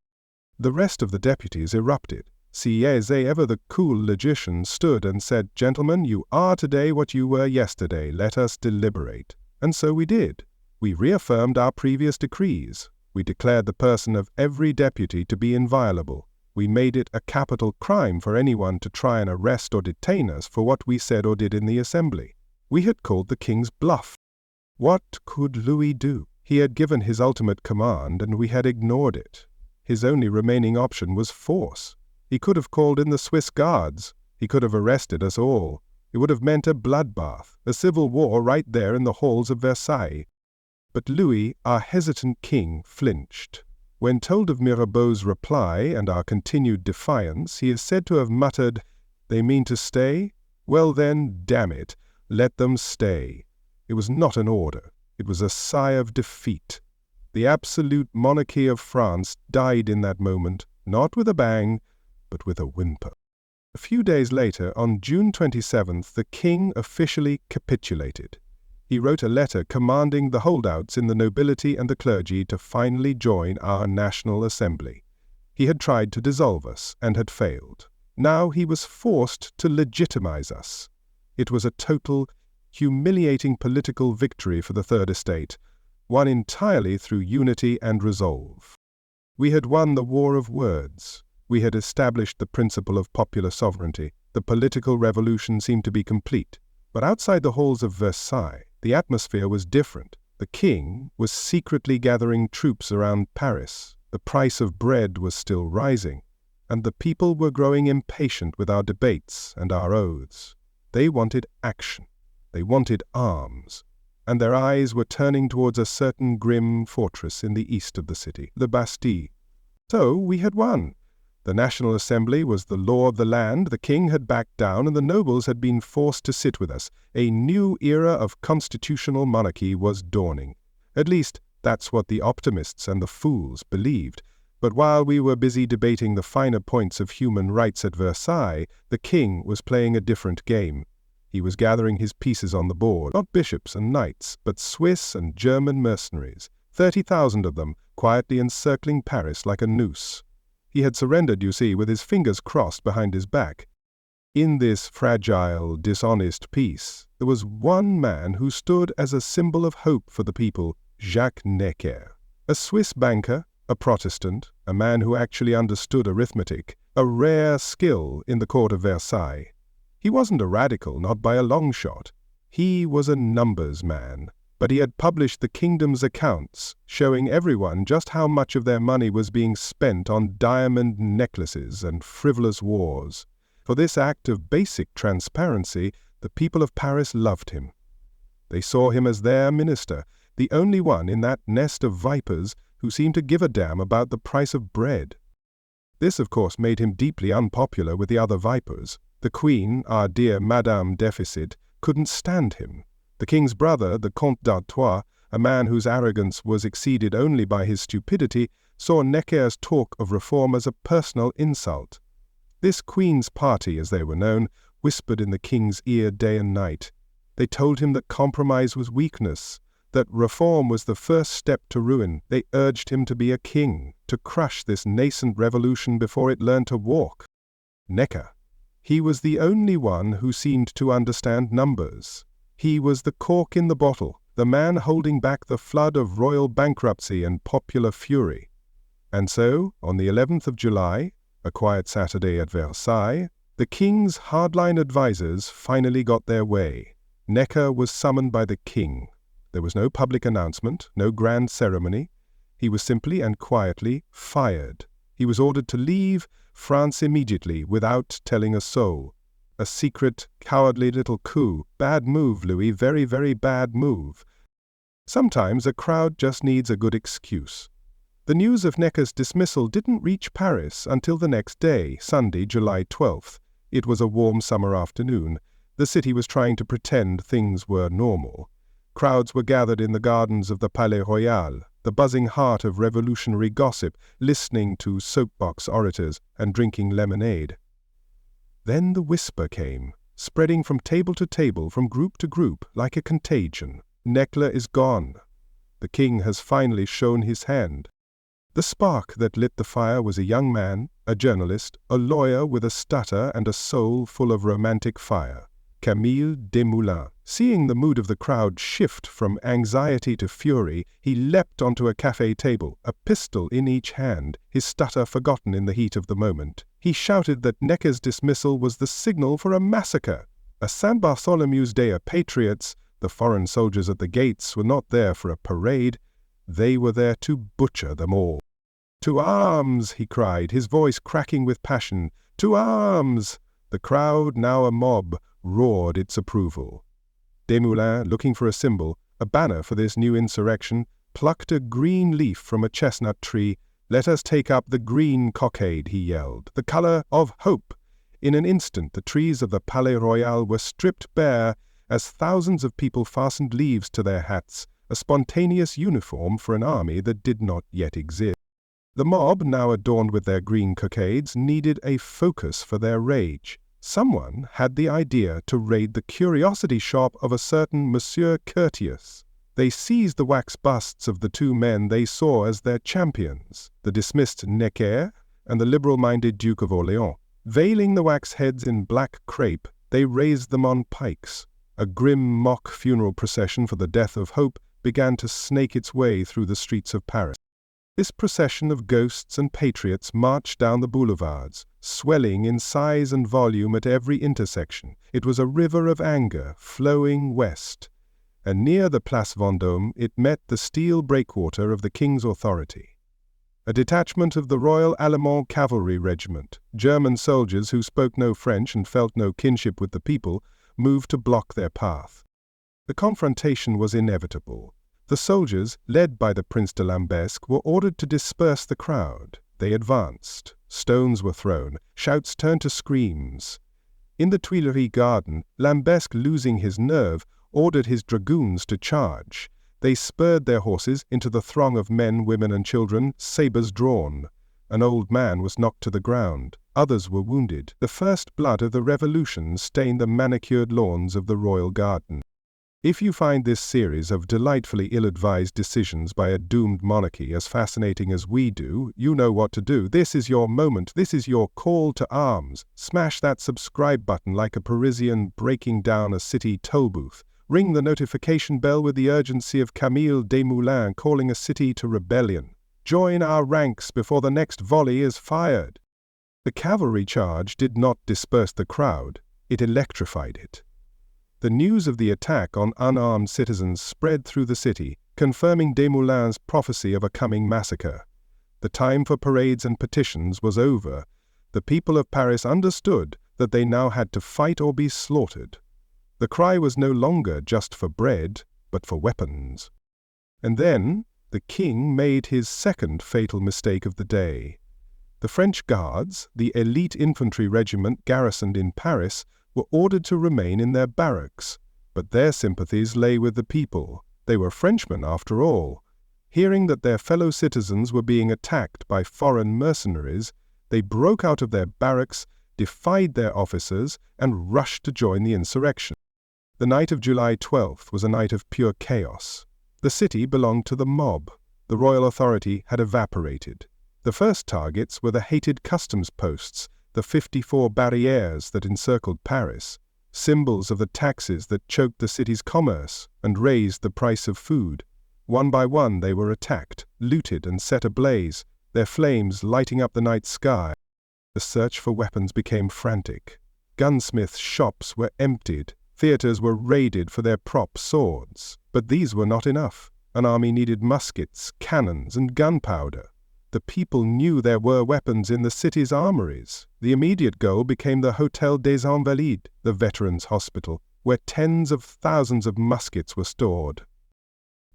The rest of the deputies erupted. Sieyès, ever the cool logician, stood and said, "Gentlemen, you are today what you were yesterday. Let us deliberate." And so we did. We reaffirmed our previous decrees. We declared the person of every deputy to be inviolable. We made it a capital crime for anyone to try and arrest or detain us for what we said or did in the assembly. We had called the king's bluff. What could Louis do? He had given his ultimate command, and we had ignored it. His only remaining option was force. He could have called in the Swiss guards. He could have arrested us all. It would have meant a bloodbath, a civil war right there in the halls of Versailles. But Louis, our hesitant king, flinched. When told of Mirabeau's reply and our continued defiance, he is said to have muttered, "They mean to stay? Well then, damn it, let them stay." It was not an order. It was a sigh of defeat. The absolute monarchy of France died in that moment, not with a bang, but with a whimper. A few days later, on June 27th, the king officially capitulated. He wrote a letter commanding the holdouts in the nobility and the clergy to finally join our National Assembly. He had tried to dissolve us and had failed. Now he was forced to legitimize us. It was a total, humiliating political victory for the Third Estate, won entirely through unity and resolve. We had won the war of words. We had established the principle of popular sovereignty. The political revolution seemed to be complete. But outside the halls of Versailles, the atmosphere was different. The king was secretly gathering troops around Paris. The price of bread was still rising, and the people were growing impatient with our debates and our oaths. They wanted action. They wanted arms. and their eyes were turning towards a certain grim fortress in the east of the city, the Bastille. So we had won. The National Assembly was the law of the land, the king had backed down, and the nobles had been forced to sit with us. A new era of constitutional monarchy was dawning. At least, that's what the optimists and the fools believed. But while we were busy debating the finer points of human rights at Versailles, the king was playing a different game. He was gathering his pieces on the board, not bishops and knights, but Swiss and German mercenaries, 30,000 of them, quietly encircling Paris like a noose. He had surrendered, you see, with his fingers crossed behind his back. In this fragile, dishonest peace, there was one man who stood as a symbol of hope for the people, Jacques Necker, a Swiss banker, a Protestant, a man who actually understood arithmetic, a rare skill in the court of Versailles. He wasn't a radical, not by a long shot. He was a numbers man, but he had published the kingdom's accounts, showing everyone just how much of their money was being spent on diamond necklaces and frivolous wars. For this act of basic transparency, the people of Paris loved him. They saw him as their minister, the only one in that nest of vipers who seemed to give a damn about the price of bread. This, of course, made him deeply unpopular with the other vipers. The Queen, our dear Madame Deficit, couldn't stand him. The king's brother, the Comte d'Artois, a man whose arrogance was exceeded only by his stupidity, saw Necker's talk of reform as a personal insult. This Queen's party, as they were known, whispered in the king's ear day and night. They told him that compromise was weakness, that reform was the first step to ruin. They urged him to be a king, to crush this nascent revolution before it learned to walk. Necker. He was the only one who seemed to understand numbers. He was the cork in the bottle, the man holding back the flood of royal bankruptcy and popular fury. And so, on the 11th of July, a quiet Saturday at Versailles, the king's hardline advisers finally got their way. Necker was summoned by the king. There was no public announcement, no grand ceremony. He was simply and quietly fired. He was ordered to leave France immediately without telling a soul. A secret, cowardly little coup. Bad move, Louis, very, very bad move. Sometimes a crowd just needs a good excuse. The news of Necker's dismissal didn't reach Paris until the next day, Sunday, July 12th. It was a warm summer afternoon. The city was trying to pretend things were normal. Crowds were gathered in the gardens of the Palais Royal, the buzzing heart of revolutionary gossip, listening to soapbox orators and drinking lemonade. Then the whisper came, spreading from table to table, from group to group, like a contagion. Necker is gone. The king has finally shown his hand. The spark that lit the fire was a young man, a journalist, a lawyer with a stutter and a soul full of romantic fire. Camille Desmoulins. Seeing the mood of the crowd shift from anxiety to fury, he leapt onto a café table, a pistol in each hand, his stutter forgotten in the heat of the moment. He shouted that Necker's dismissal was the signal for a massacre. A St. Bartholomew's Day of patriots, the foreign soldiers at the gates were not there for a parade. They were there to butcher them all. "To arms!" he cried, his voice cracking with passion. "To arms!" The crowd, now a mob, roared its approval. Desmoulins, looking for a symbol, a banner for this new insurrection, plucked a green leaf from a chestnut tree. "Let us take up the green cockade," he yelled, "the color of hope." In an instant the trees of the Palais Royal were stripped bare as thousands of people fastened leaves to their hats, a spontaneous uniform for an army that did not yet exist. The mob, now adorned with their green cockades, needed a focus for their rage. Someone had the idea to raid the curiosity shop of a certain Monsieur Curtius. They seized the wax busts of the two men they saw as their champions, the dismissed Necker and the liberal-minded Duke of Orléans. Veiling the wax heads in black crape, they raised them on pikes. A grim mock funeral procession for the death of hope began to snake its way through the streets of Paris. This procession of ghosts and patriots marched down the boulevards, swelling in size and volume at every intersection. It was a river of anger flowing west, and near the Place Vendôme it met the steel breakwater of the king's authority. A detachment of the Royal Allemand Cavalry Regiment, German soldiers who spoke no French and felt no kinship with the people, moved to block their path. The confrontation was inevitable. The soldiers, led by the Prince de Lambesc, were ordered to disperse the crowd. They advanced. Stones were thrown. Shouts turned to screams. In the Tuileries garden, Lambesc, losing his nerve, ordered his dragoons to charge. They spurred their horses into the throng of men, women, and children, sabres drawn. An old man was knocked to the ground. Others were wounded. The first blood of the revolution stained the manicured lawns of the royal garden. If you find this series of delightfully ill-advised decisions by a doomed monarchy as fascinating as we do, you know what to do. This is your moment. This is your call to arms. Smash that subscribe button like a Parisian breaking down a city toll booth. Ring the notification bell with the urgency of Camille Desmoulins calling a city to rebellion. Join our ranks before the next volley is fired. The cavalry charge did not disperse the crowd. It electrified it. The news of the attack on unarmed citizens spread through the city, confirming Desmoulins' prophecy of a coming massacre. The time for parades and petitions was over. The people of Paris understood that they now had to fight or be slaughtered. The cry was no longer just for bread, but for weapons. And then the king made his second fatal mistake of the day. The French Guards, the elite infantry regiment garrisoned in Paris, were ordered to remain in their barracks, but their sympathies lay with the people. They were Frenchmen after all. Hearing that their fellow citizens were being attacked by foreign mercenaries, they broke out of their barracks, defied their officers, and rushed to join the insurrection. The night of July 12th was a night of pure chaos. The city belonged to the mob. The royal authority had evaporated. The first targets were the hated customs posts, the 54 barrières that encircled Paris, symbols of the taxes that choked the city's commerce and raised the price of food. One by one they were attacked, looted, and set ablaze, their flames lighting up the night sky. The search for weapons became frantic. Gunsmiths' shops were emptied, theaters were raided for their prop swords. But these were not enough. An army needed muskets, cannons, and gunpowder. The people knew there were weapons in the city's armories. The immediate goal became the Hôtel des Invalides, the veterans' hospital, where tens of thousands of muskets were stored.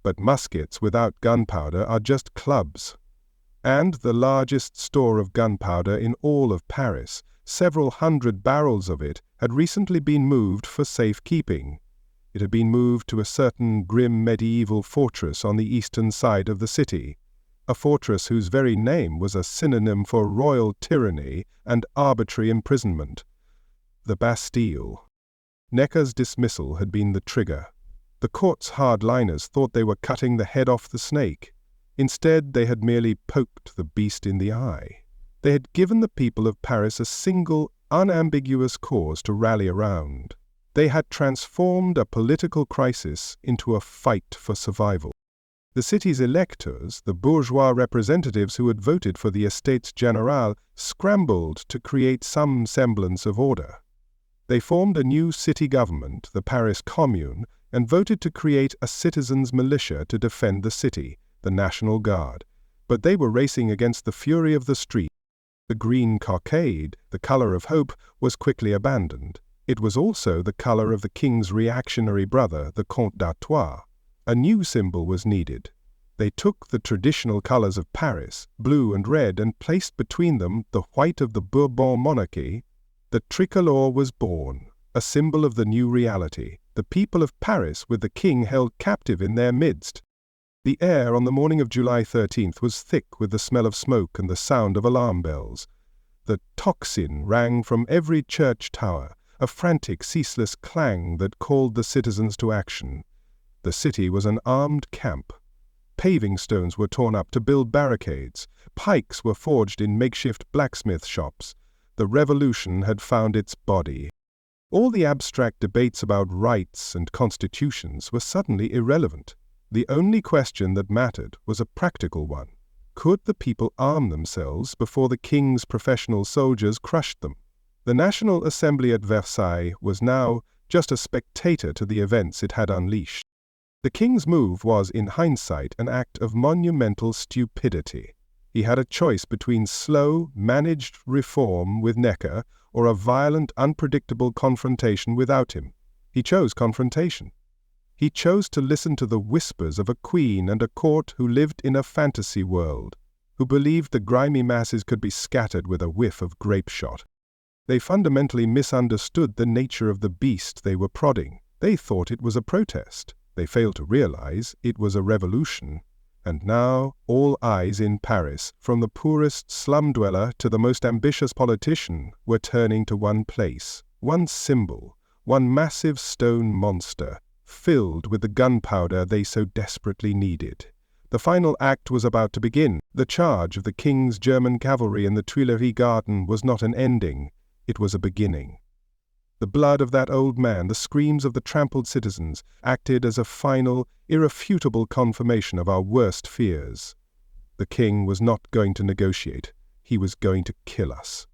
But muskets without gunpowder are just clubs. And the largest store of gunpowder in all of Paris, several hundred barrels of it, had recently been moved for safekeeping. It had been moved to a certain grim medieval fortress on the eastern side of the city, a fortress whose very name was a synonym for royal tyranny and arbitrary imprisonment. The Bastille. Necker's dismissal had been the trigger. The court's hardliners thought they were cutting the head off the snake. Instead, they had merely poked the beast in the eye. They had given the people of Paris a single, unambiguous cause to rally around. They had transformed a political crisis into a fight for survival. The city's electors, the bourgeois representatives who had voted for the Estates Générales, scrambled to create some semblance of order. They formed a new city government, the Paris Commune, and voted to create a citizens' militia to defend the city, the National Guard. But they were racing against the fury of the street. The green cockade, the color of hope, was quickly abandoned. It was also the color of the king's reactionary brother, the Comte d'Artois. A new symbol was needed. They took the traditional colors of Paris, blue and red, and placed between them the white of the Bourbon monarchy. The tricolor was born, a symbol of the new reality, the people of Paris with the king held captive in their midst. The air on the morning of July 13th was thick with the smell of smoke and the sound of alarm bells. The tocsin rang from every church tower, a frantic, ceaseless clang that called the citizens to action. The city was an armed camp. Paving stones were torn up to build barricades. Pikes were forged in makeshift blacksmith shops. The revolution had found its body. All the abstract debates about rights and constitutions were suddenly irrelevant. The only question that mattered was a practical one. Could the people arm themselves before the king's professional soldiers crushed them? The National Assembly at Versailles was now just a spectator to the events it had unleashed. The king's move was, in hindsight, an act of monumental stupidity. He had a choice between slow, managed reform with Necker or a violent, unpredictable confrontation without him. He chose confrontation. He chose to listen to the whispers of a queen and a court who lived in a fantasy world, who believed the grimy masses could be scattered with a whiff of grape shot. They fundamentally misunderstood the nature of the beast they were prodding. They thought it was a protest. They failed to realize it was a revolution. And now, all eyes in Paris, from the poorest slum dweller to the most ambitious politician, were turning to one place, one symbol, one massive stone monster, filled with the gunpowder they so desperately needed. The final act was about to begin. The charge of the king's German cavalry in the Tuileries garden was not an ending, it was a beginning. The blood of that old man, the screams of the trampled citizens, acted as a final, irrefutable confirmation of our worst fears. The king was not going to negotiate. He was going to kill us.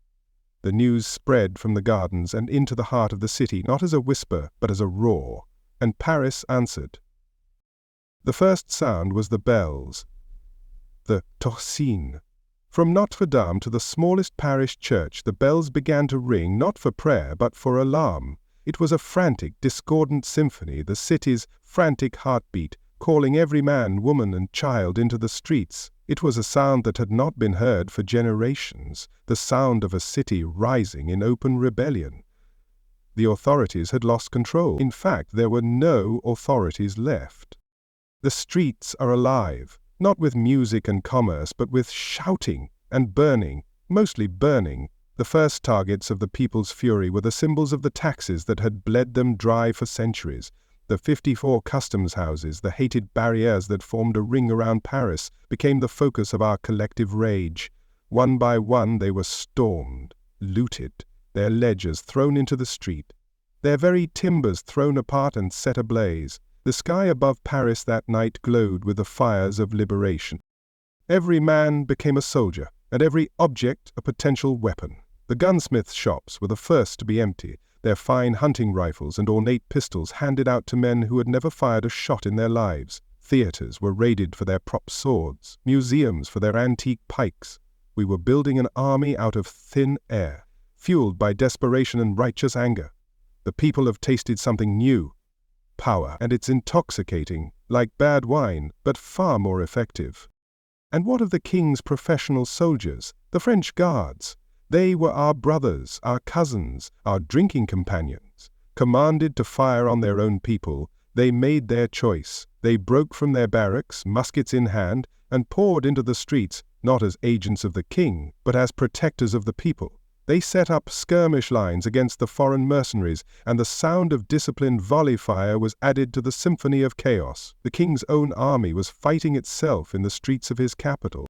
The news spread from the gardens and into the heart of the city, not as a whisper, but as a roar, and Paris answered. The first sound was the bells, the tocsin. From Notre Dame to the smallest parish church, the bells began to ring, not for prayer, but for alarm. It was a frantic, discordant symphony, the city's frantic heartbeat, calling every man, woman, and child into the streets. It was a sound that had not been heard for generations, the sound of a city rising in open rebellion. The authorities had lost control. In fact, there were no authorities left. The streets are alive, not with music and commerce, but with shouting and burning, mostly burning. The first targets of the people's fury were the symbols of the taxes that had bled them dry for centuries. The 54 customs houses, the hated barriers that formed a ring around Paris, became the focus of our collective rage. One by one they were stormed, looted, their ledgers thrown into the street, their very timbers thrown apart and set ablaze. The sky above Paris that night glowed with the fires of liberation. Every man became a soldier, and every object a potential weapon. The gunsmiths' shops were the first to be empty, their fine hunting rifles and ornate pistols handed out to men who had never fired a shot in their lives. Theaters were raided for their prop swords, museums for their antique pikes. We were building an army out of thin air, fueled by desperation and righteous anger. The people have tasted something new. Power, and it's intoxicating, like bad wine, but far more effective. And what of the king's professional soldiers, the French guards? They were our brothers, our cousins, our drinking companions. Commanded to fire on their own people, they made their choice. They broke from their barracks, muskets in hand, and poured into the streets, not as agents of the king, but as protectors of the people. They set up skirmish lines against the foreign mercenaries, and the sound of disciplined volley fire was added to the symphony of chaos. The king's own army was fighting itself in the streets of his capital.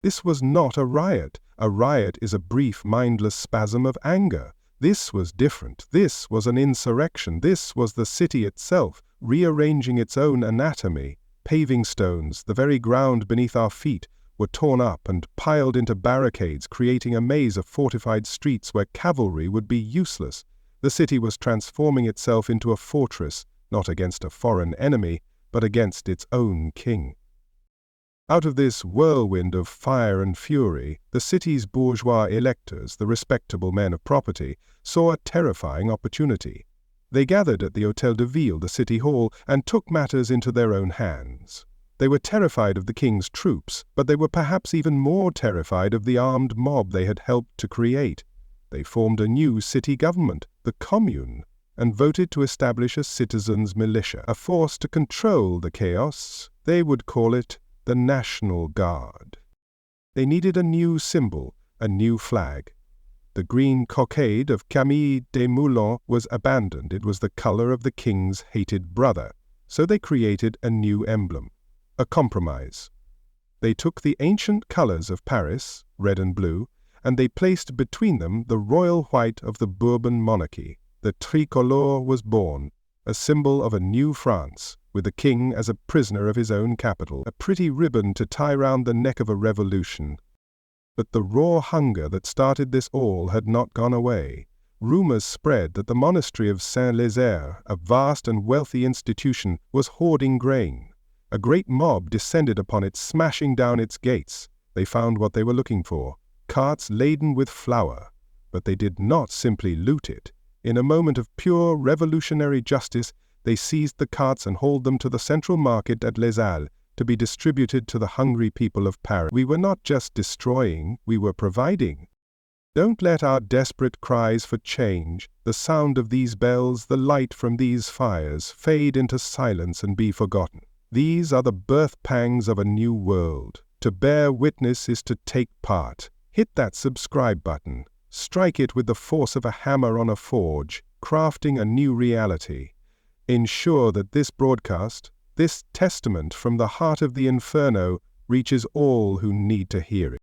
This was not a riot. A riot is a brief, mindless spasm of anger. This was different. This was an insurrection. This was the city itself, rearranging its own anatomy. Paving stones, the very ground beneath our feet, were torn up and piled into barricades, creating a maze of fortified streets where cavalry would be useless. The city was transforming itself into a fortress, not against a foreign enemy, but against its own king. Out of this whirlwind of fire and fury, the city's bourgeois electors, the respectable men of property, saw a terrifying opportunity. They gathered at the Hôtel de Ville, the city hall, and took matters into their own hands. They were terrified of the king's troops, but they were perhaps even more terrified of the armed mob they had helped to create. They formed a new city government, the Commune, and voted to establish a citizens' militia, a force to control the chaos. They would call it the National Guard. They needed a new symbol, a new flag. The green cockade of Camille Desmoulins was abandoned. It was the color of the king's hated brother. So they created a new emblem. A compromise. They took the ancient colors of Paris, red and blue, and they placed between them the royal white of the Bourbon monarchy. The tricolore was born, a symbol of a new France, with the king as a prisoner of his own capital, a pretty ribbon to tie round the neck of a revolution. But the raw hunger that started this all had not gone away. Rumors spread that the monastery of Saint-Lézère, a vast and wealthy institution, was hoarding grain. A great mob descended upon it, smashing down its gates. They found what they were looking for, carts laden with flour. But they did not simply loot it. In a moment of pure revolutionary justice, They seized the carts and hauled them to the central market at Les Halles to be distributed to the hungry people of Paris. We were not just destroying, we were providing. Don't let our desperate cries for change, the sound of these bells, the light from these fires, fade into silence and be forgotten. These are the birth pangs of a new world. To bear witness is to take part. Hit that subscribe button. Strike it with the force of a hammer on a forge, crafting a new reality. Ensure that this broadcast, this testament from the heart of the inferno, reaches all who need to hear it.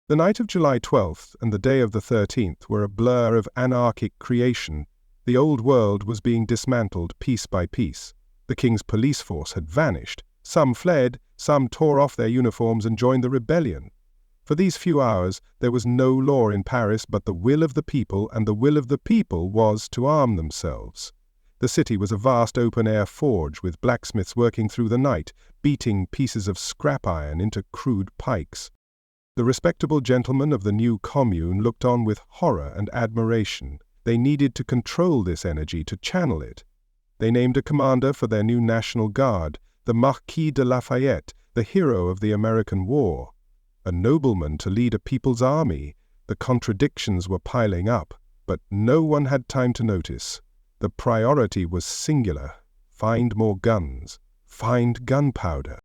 The night of July 12th and the day of the 13th were a blur of anarchic creation. The old world was being dismantled piece by piece. The king's police force had vanished. Some fled, some tore off their uniforms and joined the rebellion. For these few hours there was no law in Paris but the will of the people, and the will of the people was to arm themselves. The city was a vast open-air forge with blacksmiths working through the night, beating pieces of scrap iron into crude pikes. The respectable gentlemen of the new commune looked on with horror and admiration. They needed to control this energy, to channel it. They named a commander for their new National Guard, the Marquis de Lafayette, the hero of the American War. A nobleman to lead a people's army. The contradictions were piling up, but no one had time to notice. The priority was singular. Find more guns. Find gunpowder.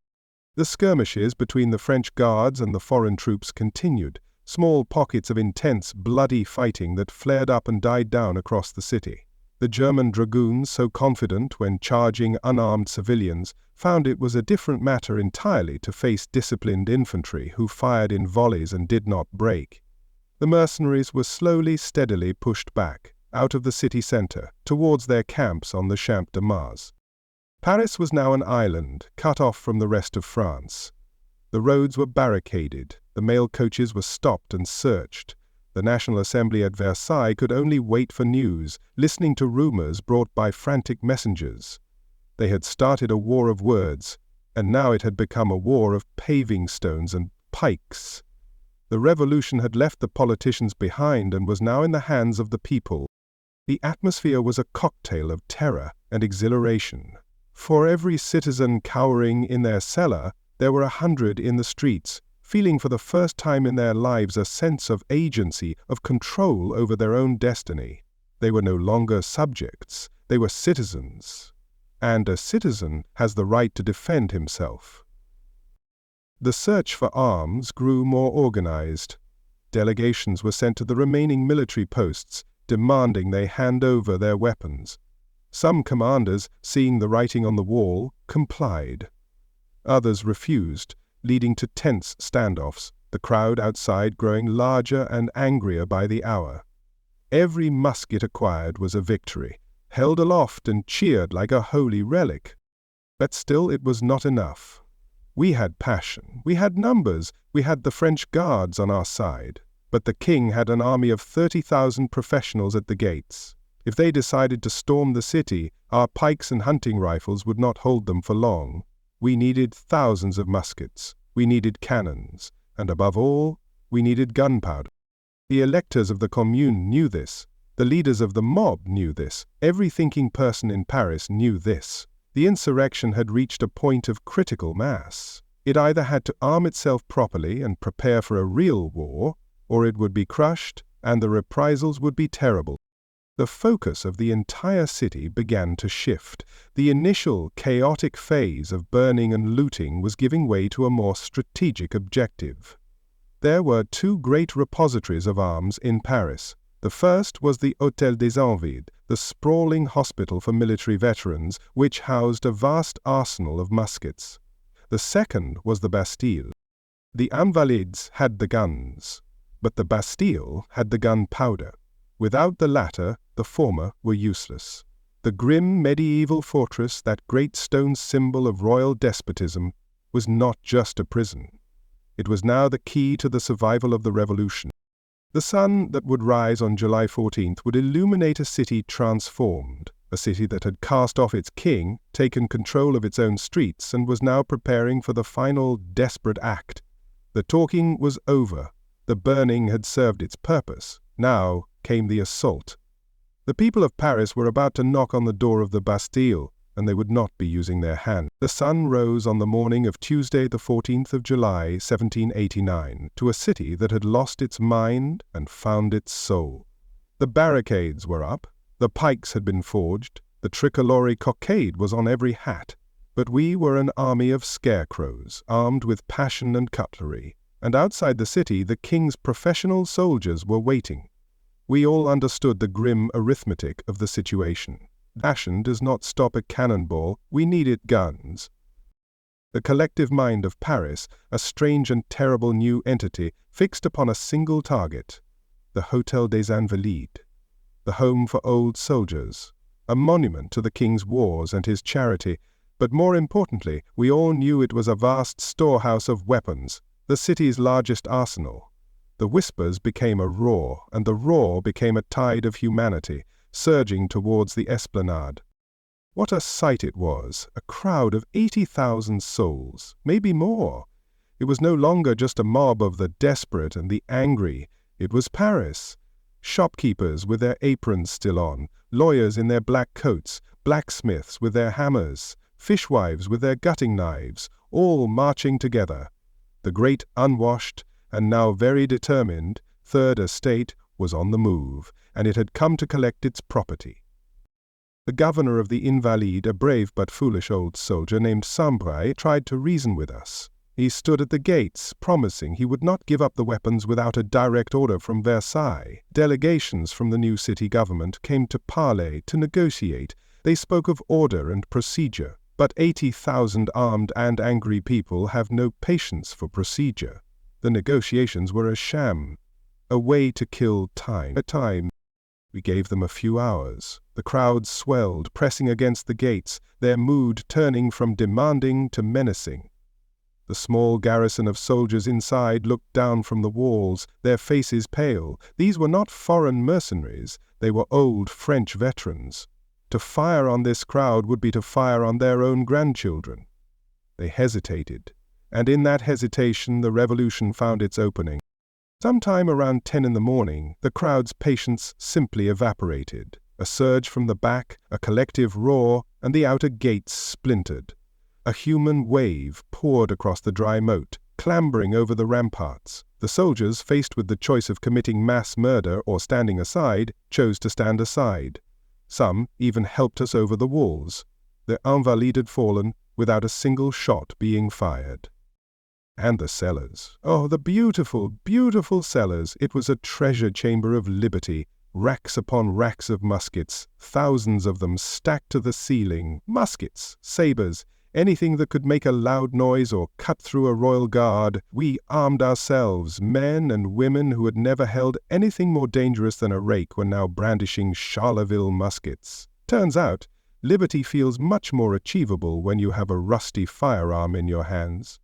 The skirmishes between the French guards and the foreign troops continued, small pockets of intense, bloody fighting that flared up and died down across the city. The German dragoons, so confident when charging unarmed civilians, found it was a different matter entirely to face disciplined infantry who fired in volleys and did not break. The mercenaries were slowly, steadily pushed back, out of the city centre, towards their camps on the Champ de Mars. Paris was now an island, cut off from the rest of France. The roads were barricaded, the mail coaches were stopped and searched. The National Assembly at Versailles could only wait for news, listening to rumours brought by frantic messengers. They had started a war of words, and now it had become a war of paving stones and pikes. The revolution had left the politicians behind and was now in the hands of the people. The atmosphere was a cocktail of terror and exhilaration. For every citizen cowering in their cellar, there were 100 in the streets, feeling for the first time in their lives a sense of agency, of control over their own destiny. They were no longer subjects, they were citizens. And a citizen has the right to defend himself. The search for arms grew more organized. Delegations were sent to the remaining military posts, demanding they hand over their weapons. Some commanders, seeing the writing on the wall, complied. Others refused, leading to tense standoffs, the crowd outside growing larger and angrier by the hour. Every musket acquired was a victory, held aloft and cheered like a holy relic. But still it was not enough. We had passion, we had numbers, we had the French guards on our side. But the king had an army of 30,000 professionals at the gates. If they decided to storm the city, our pikes and hunting rifles would not hold them for long. We needed thousands of muskets, we needed cannons, and above all, we needed gunpowder. The electors of the Commune knew this. The leaders of the mob knew this. Every thinking person in Paris knew this. The insurrection had reached a point of critical mass. It either had to arm itself properly and prepare for a real war, or it would be crushed, and the reprisals would be terrible. The focus of the entire city began to shift. The initial chaotic phase of burning and looting was giving way to a more strategic objective. There were two great repositories of arms in Paris. The first was the Hôtel des Invalides, the sprawling hospital for military veterans, which housed a vast arsenal of muskets. The second was the Bastille. The Invalides had the guns, but the Bastille had the gunpowder. Without the latter, the former were useless. The grim medieval fortress, that great stone symbol of royal despotism, was not just a prison. It was now the key to the survival of the revolution. The sun that would rise on July 14th would illuminate a city transformed, a city that had cast off its king, taken control of its own streets, and was now preparing for the final desperate act. The talking was over. The burning had served its purpose. Now came the assault. The people of Paris were about to knock on the door of the Bastille, and they would not be using their hands. The sun rose on the morning of Tuesday the 14th of July, 1789, to a city that had lost its mind and found its soul. The barricades were up, the pikes had been forged, the tricolore cockade was on every hat, but we were an army of scarecrows, armed with passion and cutlery, and outside the city the king's professional soldiers were waiting. We all understood the grim arithmetic of the situation. Passion does not stop a cannonball, we needed guns. The collective mind of Paris, a strange and terrible new entity, fixed upon a single target, the Hôtel des Invalides, the home for old soldiers, a monument to the king's wars and his charity, but more importantly, we all knew it was a vast storehouse of weapons, the city's largest arsenal. The whispers became a roar, and the roar became a tide of humanity, surging towards the esplanade. What a sight it was, a crowd of 80,000 souls, maybe more. It was no longer just a mob of the desperate and the angry, it was Paris. Shopkeepers with their aprons still on, lawyers in their black coats, blacksmiths with their hammers, fishwives with their gutting knives, all marching together. The great unwashed, and now very determined, Third Estate was on the move, and it had come to collect its property. The governor of the Invalides, a brave but foolish old soldier named Sambre, tried to reason with us. He stood at the gates, promising he would not give up the weapons without a direct order from Versailles. Delegations from the new city government came to parley, to negotiate. They spoke of order and procedure, but 80,000 armed and angry people have no patience for procedure. The negotiations were a sham, a way to kill time. At time, we gave them a few hours. The crowd swelled, pressing against the gates, their mood turning from demanding to menacing. The small garrison of soldiers inside looked down from the walls, their faces pale. These were not foreign mercenaries, they were old French veterans. To fire on this crowd would be to fire on their own grandchildren. They hesitated, and in that hesitation the revolution found its opening. Sometime around 10 in the morning, the crowd's patience simply evaporated. A surge from the back, a collective roar, and the outer gates splintered. A human wave poured across the dry moat, clambering over the ramparts. The soldiers, faced with the choice of committing mass murder or standing aside, chose to stand aside. Some even helped us over the walls. The Invalides had fallen without a single shot being fired. And the cellars. Oh, the beautiful, beautiful cellars! It was a treasure chamber of liberty. Racks upon racks of muskets, thousands of them stacked to the ceiling. Muskets, sabers, anything that could make a loud noise or cut through a royal guard. We armed ourselves. Men and women who had never held anything more dangerous than a rake were now brandishing Charleville muskets. Turns out, liberty feels much more achievable when you have a rusty firearm in your hands.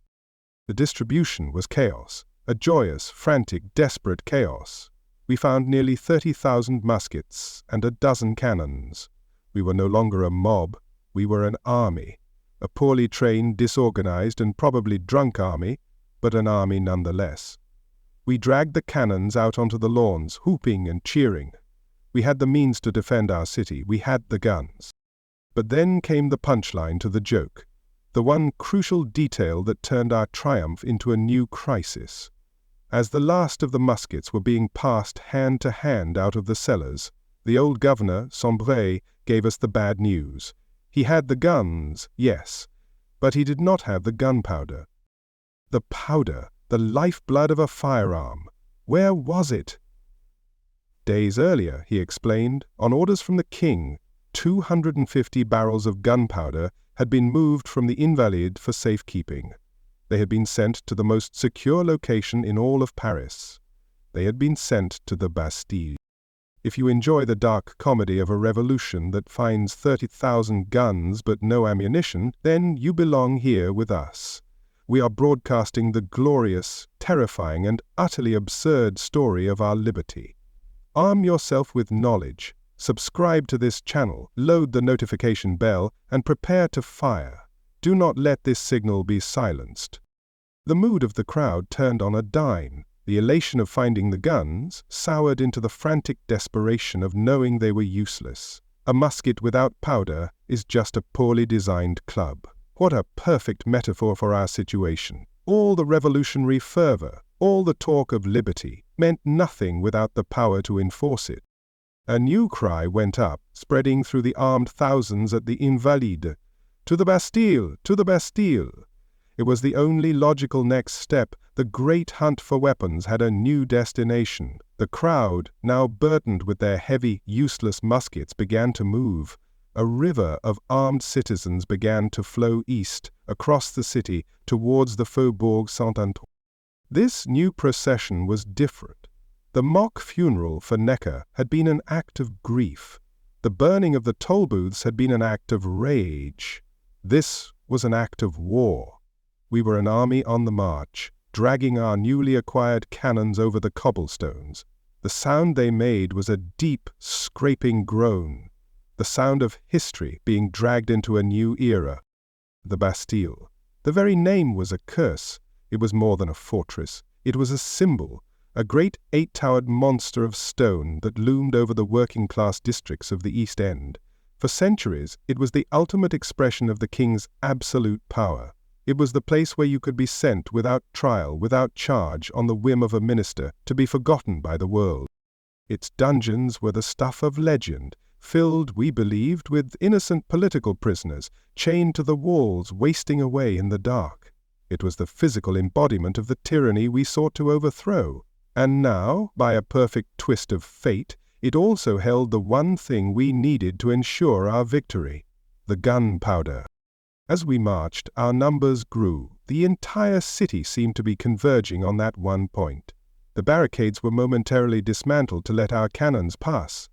The distribution was chaos, a joyous, frantic, desperate chaos. We found nearly 30,000 muskets and a dozen cannons. We were no longer a mob, we were an army. A poorly trained, disorganized, and probably drunk army, but an army nonetheless. We dragged the cannons out onto the lawns, whooping and cheering. We had the means to defend our city, we had the guns. But then came the punchline to the joke, the one crucial detail that turned our triumph into a new crisis. As the last of the muskets were being passed hand to hand out of the cellars, the old governor, Sambre, gave us the bad news. He had the guns, yes, but he did not have the gunpowder. The powder, the lifeblood of a firearm, where was it? Days earlier, he explained, on orders from the king, 250 barrels of gunpowder had been moved from the Invalides for safekeeping. They had been sent to the most secure location in all of Paris. They had been sent to the Bastille. If you enjoy the dark comedy of a revolution that finds 30,000 guns but no ammunition, then you belong here with us. We are broadcasting the glorious, terrifying, and utterly absurd story of our liberty. Arm yourself with knowledge, subscribe to this channel, load the notification bell, and prepare to fire. Do not let this signal be silenced. The mood of the crowd turned on a dime. The elation of finding the guns soured into the frantic desperation of knowing they were useless. A musket without powder is just a poorly designed club. What a perfect metaphor for our situation. All the revolutionary fervor, all the talk of liberty, meant nothing without the power to enforce it. A new cry went up, spreading through the armed thousands at the Invalides. To the Bastille! To the Bastille! It was the only logical next step. The great hunt for weapons had a new destination. The crowd, now burdened with their heavy, useless muskets, began to move. A river of armed citizens began to flow east, across the city, towards the Faubourg Saint-Antoine. This new procession was different. The mock funeral for Necker had been an act of grief. The burning of the toll booths had been an act of rage. This was an act of war. We were an army on the march, dragging our newly acquired cannons over the cobblestones. The sound they made was a deep, scraping groan, the sound of history being dragged into a new era. The Bastille. The very name was a curse. It was more than a fortress. It was a symbol, a great 8-towered monster of stone that loomed over the working-class districts of the East End. For centuries, it was the ultimate expression of the king's absolute power. It was the place where you could be sent without trial, without charge, on the whim of a minister, to be forgotten by the world. Its dungeons were the stuff of legend, filled, we believed, with innocent political prisoners, chained to the walls, wasting away in the dark. It was the physical embodiment of the tyranny we sought to overthrow. And now, by a perfect twist of fate, it also held the one thing we needed to ensure our victory: the gunpowder. As we marched, our numbers grew. The entire city seemed to be converging on that one point. The barricades were momentarily dismantled to let our cannons pass.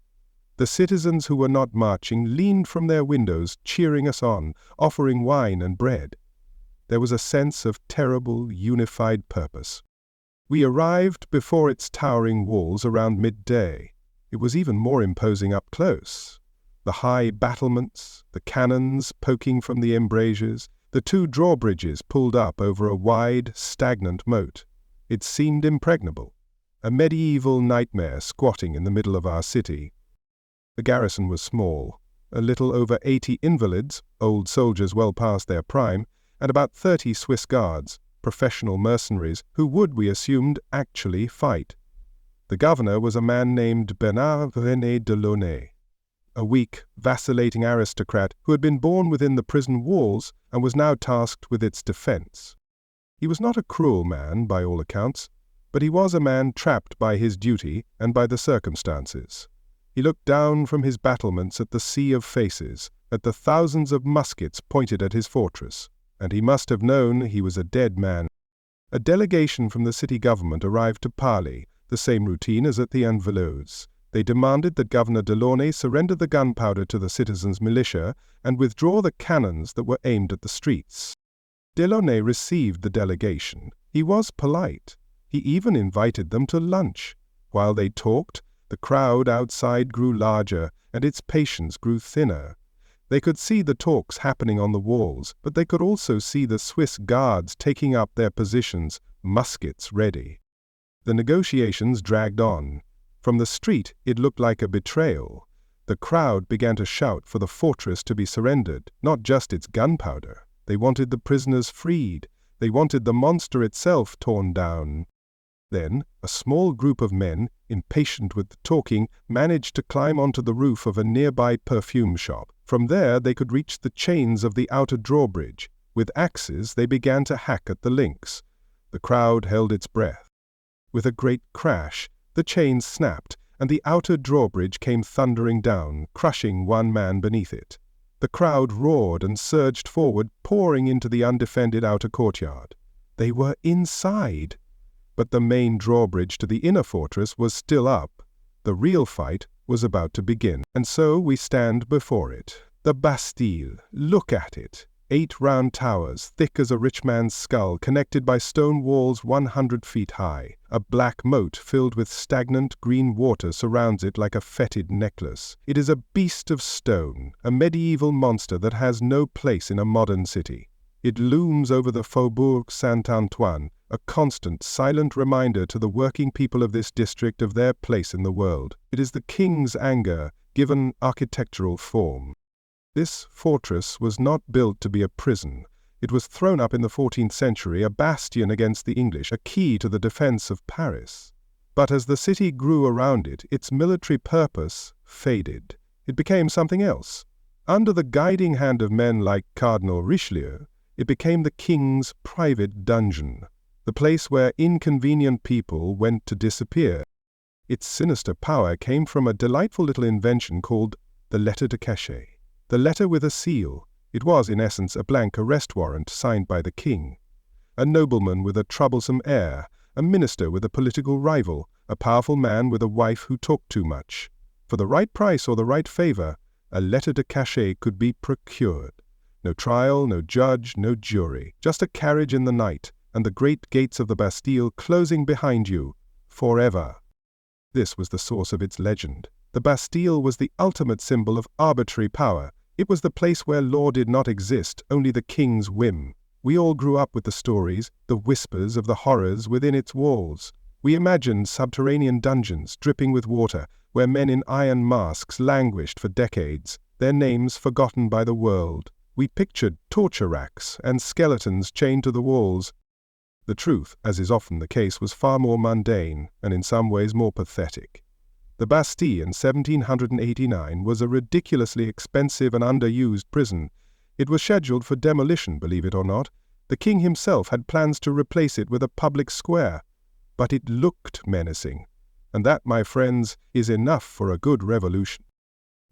The citizens who were not marching leaned from their windows, cheering us on, offering wine and bread. There was a sense of terrible, unified purpose. We arrived before its towering walls around midday. It was even more imposing up close. The high battlements, the cannons poking from the embrasures, the 2 drawbridges pulled up over a wide, stagnant moat. It seemed impregnable, a medieval nightmare squatting in the middle of our city. The garrison was small, a little over 80 invalids, old soldiers well past their prime, and about 30 Swiss guards, professional mercenaries who would, we assumed, actually fight. The governor was a man named Bernard René de Launay, a weak, vacillating aristocrat who had been born within the prison walls and was now tasked with its defense. He was not a cruel man, by all accounts, but he was a man trapped by his duty and by the circumstances. He looked down from his battlements at the sea of faces, at the thousands of muskets pointed at his fortress, and he must have known he was a dead man. A delegation from the city government arrived to parley, the same routine as at the Invalides. They demanded that Governor Delaunay surrender the gunpowder to the citizens' militia and withdraw the cannons that were aimed at the streets. Delaunay received the delegation. He was polite. He even invited them to lunch. While they talked, the crowd outside grew larger and its patience grew thinner. They could see the talks happening on the walls, but they could also see the Swiss guards taking up their positions, muskets ready. The negotiations dragged on. From the street, it looked like a betrayal. The crowd began to shout for the fortress to be surrendered, not just its gunpowder. They wanted the prisoners freed. They wanted the monster itself torn down. Then, a small group of men, impatient with the talking, managed to climb onto the roof of a nearby perfume shop. From there, they could reach the chains of the outer drawbridge. With axes, they began to hack at the links. The crowd held its breath. With a great crash, the chains snapped, and the outer drawbridge came thundering down, crushing one man beneath it. The crowd roared and surged forward, pouring into the undefended outer courtyard. They were inside. But the main drawbridge to the inner fortress was still up. The real fight was about to begin, and so we stand before it. The Bastille, look at it. 8 round towers, thick as a rich man's skull, connected by stone walls 100 feet high. A black moat filled with stagnant green water surrounds it like a fetid necklace. It is a beast of stone, a medieval monster that has no place in a modern city. It looms over the Faubourg Saint-Antoine, a constant, silent reminder to the working people of this district of their place in the world. It is the king's anger, given architectural form. This fortress was not built to be a prison. It was thrown up in the 14th century, a bastion against the English, a key to the defense of Paris. But as the city grew around it, its military purpose faded. It became something else. Under the guiding hand of men like Cardinal Richelieu, it became the king's private dungeon, the place where inconvenient people went to disappear. Its sinister power came from a delightful little invention called the lettre de cachet. The letter with a seal. It was, in essence, a blank arrest warrant signed by the king. A nobleman with a troublesome heir, a minister with a political rival, a powerful man with a wife who talked too much. For the right price or the right favor, a lettre de cachet could be procured. No trial, no judge, no jury, just a carriage in the night, and the great gates of the Bastille closing behind you, forever. This was the source of its legend. The Bastille was the ultimate symbol of arbitrary power. It was the place where law did not exist, only the king's whim. We all grew up with the stories, the whispers of the horrors within its walls. We imagined subterranean dungeons dripping with water, where men in iron masks languished for decades, their names forgotten by the world. We pictured torture racks and skeletons chained to the walls. The truth, as is often the case, was far more mundane and in some ways more pathetic. The Bastille in 1789 was a ridiculously expensive and underused prison. It was scheduled for demolition, believe it or not. The king himself had plans to replace it with a public square. But it looked menacing. And that, my friends, is enough for a good revolution.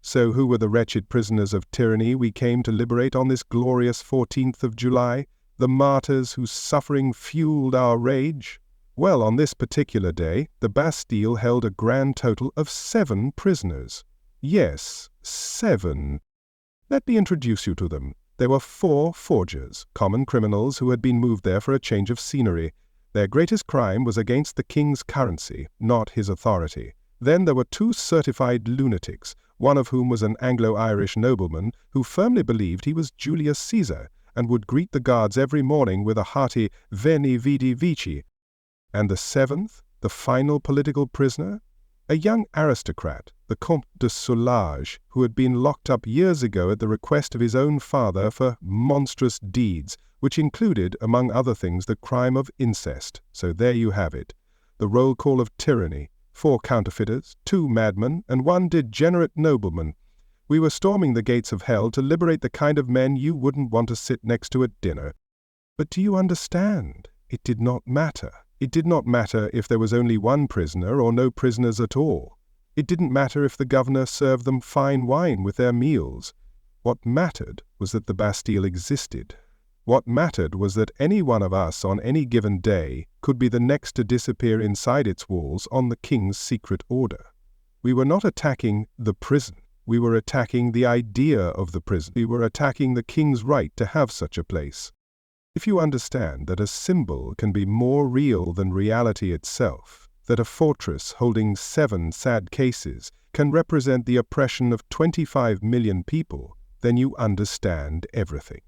So who were the wretched prisoners of tyranny we came to liberate on this glorious 14th of July? The martyrs whose suffering fueled our rage? Well, on this particular day, the Bastille held a grand total of 7 prisoners. Yes, 7. Let me introduce you to them. There were 4 forgers, common criminals who had been moved there for a change of scenery. Their greatest crime was against the king's currency, not his authority. Then there were 2 certified lunatics, one of whom was an Anglo-Irish nobleman who firmly believed he was Julius Caesar and would greet the guards every morning with a hearty "Veni Vidi Vici." And the 7th, the final political prisoner? A young aristocrat, the Comte de Soulage, who had been locked up years ago at the request of his own father for monstrous deeds, which included, among other things, the crime of incest. So there you have it. The roll call of tyranny. 4 counterfeiters, 2 madmen, and 1 degenerate nobleman. We were storming the gates of hell to liberate the kind of men you wouldn't want to sit next to at dinner. But do you understand? It did not matter. It did not matter if there was only 1 prisoner or no prisoners at all. It didn't matter if the governor served them fine wine with their meals. What mattered was that the Bastille existed. What mattered was that any one of us on any given day could be the next to disappear inside its walls on the king's secret order. We were not attacking the prison. We were attacking the idea of the prison. We were attacking the king's right to have such a place. If you understand that a symbol can be more real than reality itself, that a fortress holding 7 sad cases can represent the oppression of 25 million people, then you understand everything.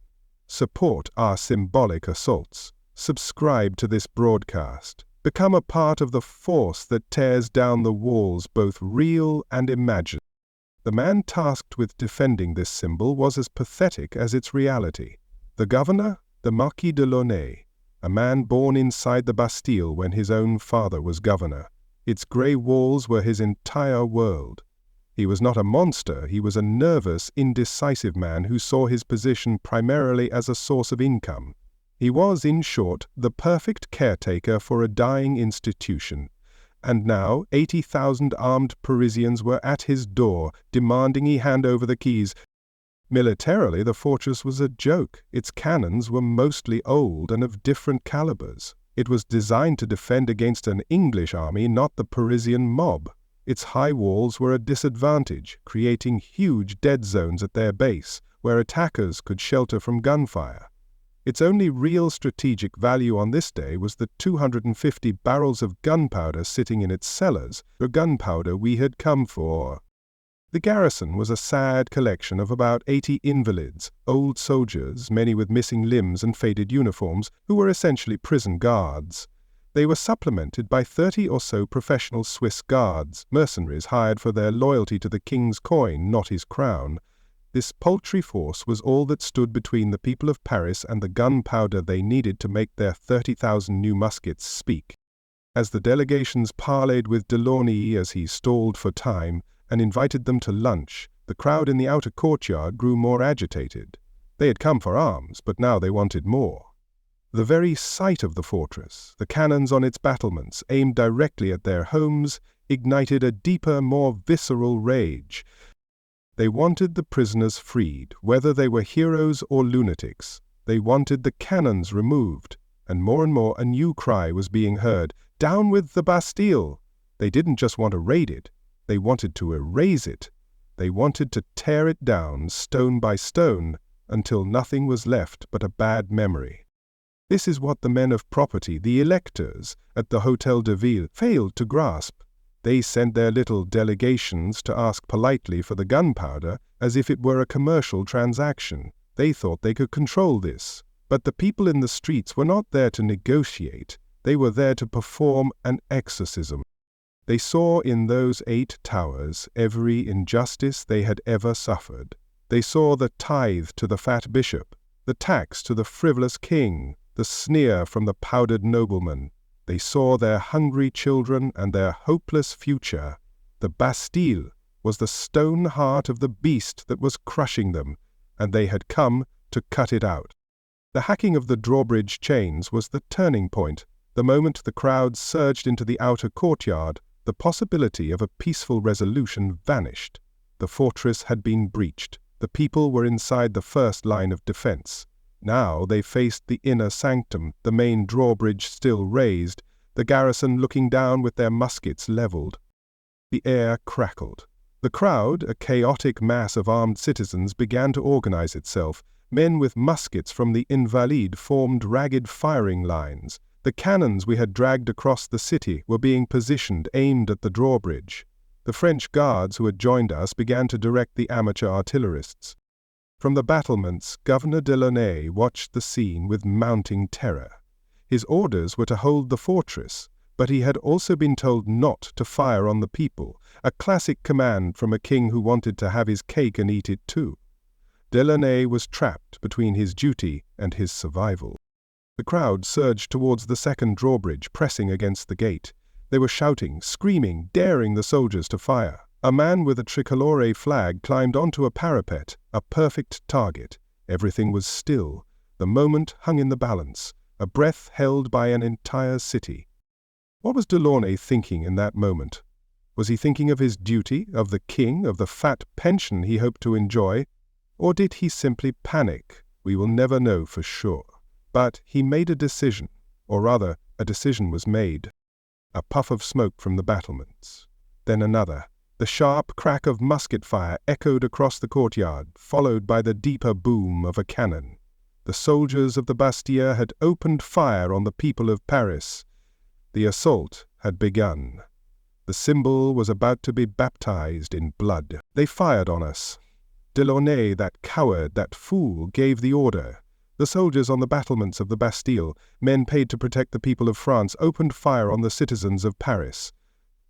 Support our symbolic assaults. Subscribe to this broadcast. Become a part of the force that tears down the walls, both real and imagined. The man tasked with defending this symbol was as pathetic as its reality. The governor? The Marquis de Launay, a man born inside the Bastille when his own father was governor. Its grey walls were his entire world. He was not a monster, he was a nervous, indecisive man who saw his position primarily as a source of income. He was, in short, the perfect caretaker for a dying institution. And now 80,000 armed Parisians were at his door, demanding he hand over the keys. Militarily, the fortress was a joke. Its cannons were mostly old and of different calibers. It was designed to defend against an English army, not the Parisian mob. Its high walls were a disadvantage, creating huge dead zones at their base, where attackers could shelter from gunfire. Its only real strategic value on this day was the 250 barrels of gunpowder sitting in its cellars, the gunpowder we had come for. The garrison was a sad collection of about 80 invalids, old soldiers, many with missing limbs and faded uniforms, who were essentially prison guards. They were supplemented by 30 or so professional Swiss guards, mercenaries hired for their loyalty to the king's coin, not his crown. This paltry force was all that stood between the people of Paris and the gunpowder they needed to make their 30,000 new muskets speak. As the delegations parleyed with Delaunay as he stalled for time and invited them to lunch, the crowd in the outer courtyard grew more agitated. They had come for arms, but now they wanted more. The very sight of the fortress, the cannons on its battlements aimed directly at their homes, ignited a deeper, more visceral rage. They wanted the prisoners freed, whether they were heroes or lunatics. They wanted the cannons removed, and more a new cry was being heard, "Down with the Bastille!" They didn't just want to raid it, they wanted to erase it. They wanted to tear it down, stone by stone, until nothing was left but a bad memory. This is what the men of property, the electors, at the Hôtel de Ville, failed to grasp. They sent their little delegations to ask politely for the gunpowder as if it were a commercial transaction. They thought they could control this. But the people in the streets were not there to negotiate. They were there to perform an exorcism. They saw in those 8 towers every injustice they had ever suffered. They saw the tithe to the fat bishop, the tax to the frivolous king, the sneer from the powdered nobleman. They saw their hungry children and their hopeless future. The Bastille was the stone heart of the beast that was crushing them, and they had come to cut it out. The hacking of the drawbridge chains was the turning point. The moment the crowd surged into the outer courtyard, the possibility of a peaceful resolution vanished. The fortress had been breached. The people were inside the first line of defense. Now they faced the inner sanctum, the main drawbridge still raised, the garrison looking down with their muskets leveled. The air crackled. The crowd, a chaotic mass of armed citizens, began to organize itself. Men with muskets from the Invalides formed ragged firing lines. The cannons we had dragged across the city were being positioned, aimed at the drawbridge. The French guards who had joined us began to direct the amateur artillerists. From the battlements, Governor Delaunay watched the scene with mounting terror. His orders were to hold the fortress, but he had also been told not to fire on the people, a classic command from a king who wanted to have his cake and eat it too. Delaunay was trapped between his duty and his survival. The crowd surged towards the second drawbridge, pressing against the gate. They were shouting, screaming, daring the soldiers to fire. A man with a tricolore flag climbed onto a parapet, a perfect target. Everything was still. The moment hung in the balance, a breath held by an entire city. What was Delaunay thinking in that moment? Was he thinking of his duty, of the king, of the fat pension he hoped to enjoy? Or did he simply panic? We will never know for sure. But he made a decision, or rather, a decision was made. A puff of smoke from the battlements. Then another. The sharp crack of musket fire echoed across the courtyard, followed by the deeper boom of a cannon. The soldiers of the Bastille had opened fire on the people of Paris. The assault had begun. The symbol was about to be baptized in blood. They fired on us. Delaunay, that coward, that fool, gave the order. The soldiers on the battlements of the Bastille, men paid to protect the people of France, opened fire on the citizens of Paris.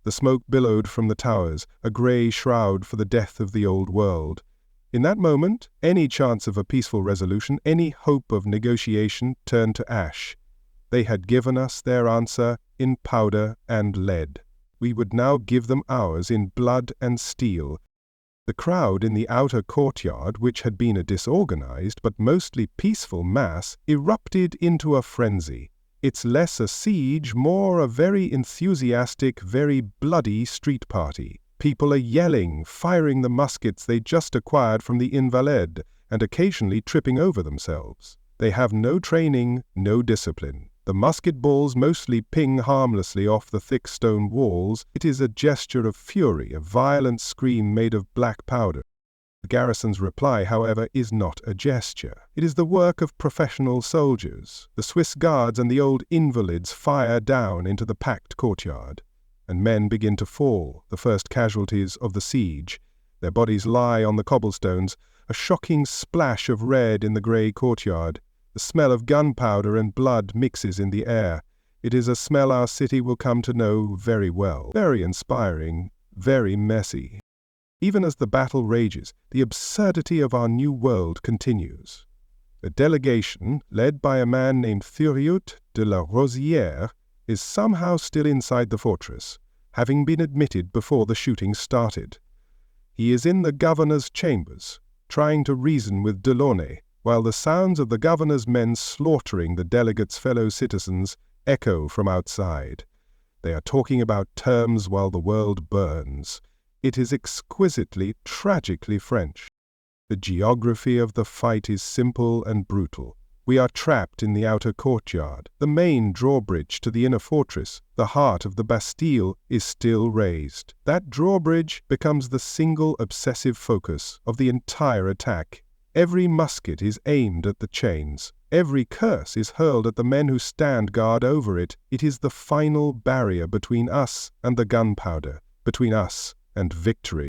The smoke billowed from the towers, a grey shroud for the death of the old world. In that moment, any chance of a peaceful resolution, any hope of negotiation turned to ash. They had given us their answer in powder and lead. We would now give them ours in blood and steel. The crowd in the outer courtyard, which had been a disorganized but mostly peaceful mass, erupted into a frenzy. It's less a siege, more a very enthusiastic, very bloody street party. People are yelling, firing the muskets they just acquired from the Invalides, and occasionally tripping over themselves. They have no training, no discipline. The musket balls mostly ping harmlessly off the thick stone walls. It is a gesture of fury, a violent scream made of black powder. The garrison's reply, however, is not a gesture. It is the work of professional soldiers. The Swiss guards and the old invalids fire down into the packed courtyard, and men begin to fall, the first casualties of the siege. Their bodies lie on the cobblestones, a shocking splash of red in the grey courtyard. The smell of gunpowder and blood mixes in the air. It is a smell our city will come to know very well. Very inspiring, very messy. Even as the battle rages, the absurdity of our new world continues. A delegation, led by a man named Riots de la Rosière, is somehow still inside the fortress, having been admitted before the shooting started. He is in the governor's chambers, trying to reason with Delaunay, while the sounds of the governor's men slaughtering the delegate's fellow citizens echo from outside. They are talking about terms while the world burns. It is exquisitely, tragically French. The geography of the fight is simple and brutal. We are trapped in the outer courtyard. The main drawbridge to the inner fortress, the heart of the Bastille, is still raised. That drawbridge becomes the single obsessive focus of the entire attack. Every musket is aimed at the chains. Every curse is hurled at the men who stand guard over it. It is the final barrier between us and the gunpowder, between us and victory.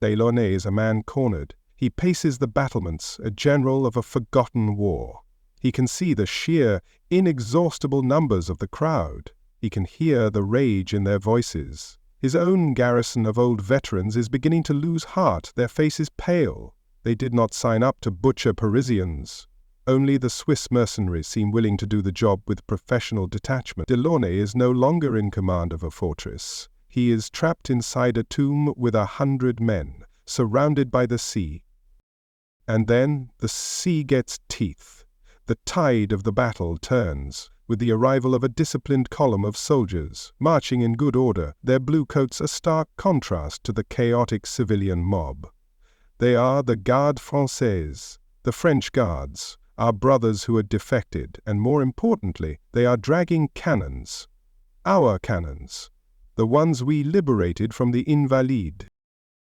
Delaunay is a man cornered. He paces the battlements, a general of a forgotten war. He can see the sheer, inexhaustible numbers of the crowd. He can hear the rage in their voices. His own garrison of old veterans is beginning to lose heart. Their faces pale. They did not sign up to butcher Parisians. Only the Swiss mercenaries seem willing to do the job with professional detachment. Delaunay is no longer in command of a fortress. He is trapped inside a tomb with 100 men, surrounded by the sea. And then the sea gets teeth. The tide of the battle turns, with the arrival of a disciplined column of soldiers, marching in good order, their blue coats a stark contrast to the chaotic civilian mob. They are the Garde Française, the French Guards, our brothers who had defected, and more importantly, they are dragging cannons. Our cannons. The ones we liberated from the Invalides.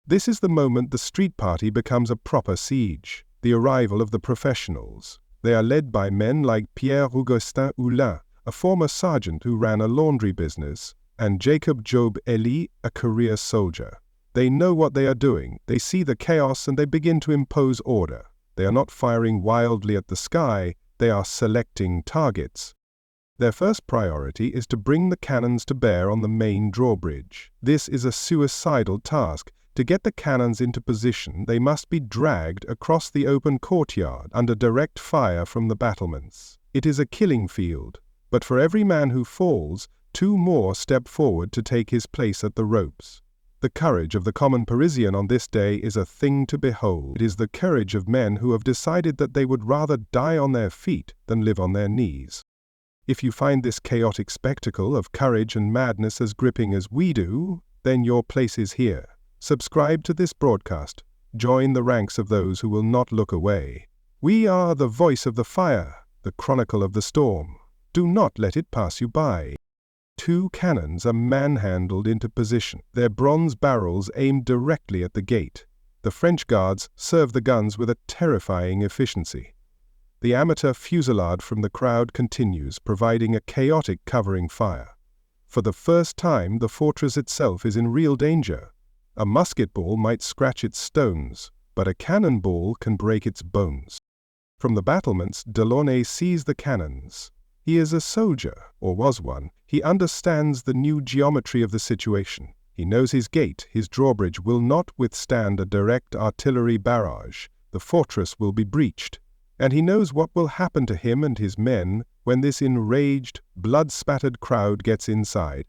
This is the moment the street party becomes a proper siege, the arrival of the professionals. They are led by men like Pierre-Augustin Hulin, a former sergeant who ran a laundry business, and Jacob Job Elie, a career soldier. They know what they are doing, they see the chaos, and they begin to impose order. They are not firing wildly at the sky, they are selecting targets. Their first priority is to bring the cannons to bear on the main drawbridge. This is a suicidal task. To get the cannons into position, they must be dragged across the open courtyard under direct fire from the battlements. It is a killing field, but for every man who falls, 2 more step forward to take his place at the ropes. The courage of the common Parisian on this day is a thing to behold. It is the courage of men who have decided that they would rather die on their feet than live on their knees. If you find this chaotic spectacle of courage and madness as gripping as we do, then your place is here. Subscribe to this broadcast. Join the ranks of those who will not look away. We are the voice of the fire, the chronicle of the storm. Do not let it pass you by. 2 cannons are manhandled into position, their bronze barrels aimed directly at the gate. The French guards serve the guns with a terrifying efficiency. The amateur fusillade from the crowd continues, providing a chaotic covering fire. For the first time, the fortress itself is in real danger. A musket ball might scratch its stones, but a cannonball can break its bones. From the battlements, Delaunay sees the cannons. He is a soldier, or was one. He understands the new geometry of the situation. He knows his gate, his drawbridge, will not withstand a direct artillery barrage. The fortress will be breached. And he knows what will happen to him and his men when this enraged, blood-spattered crowd gets inside.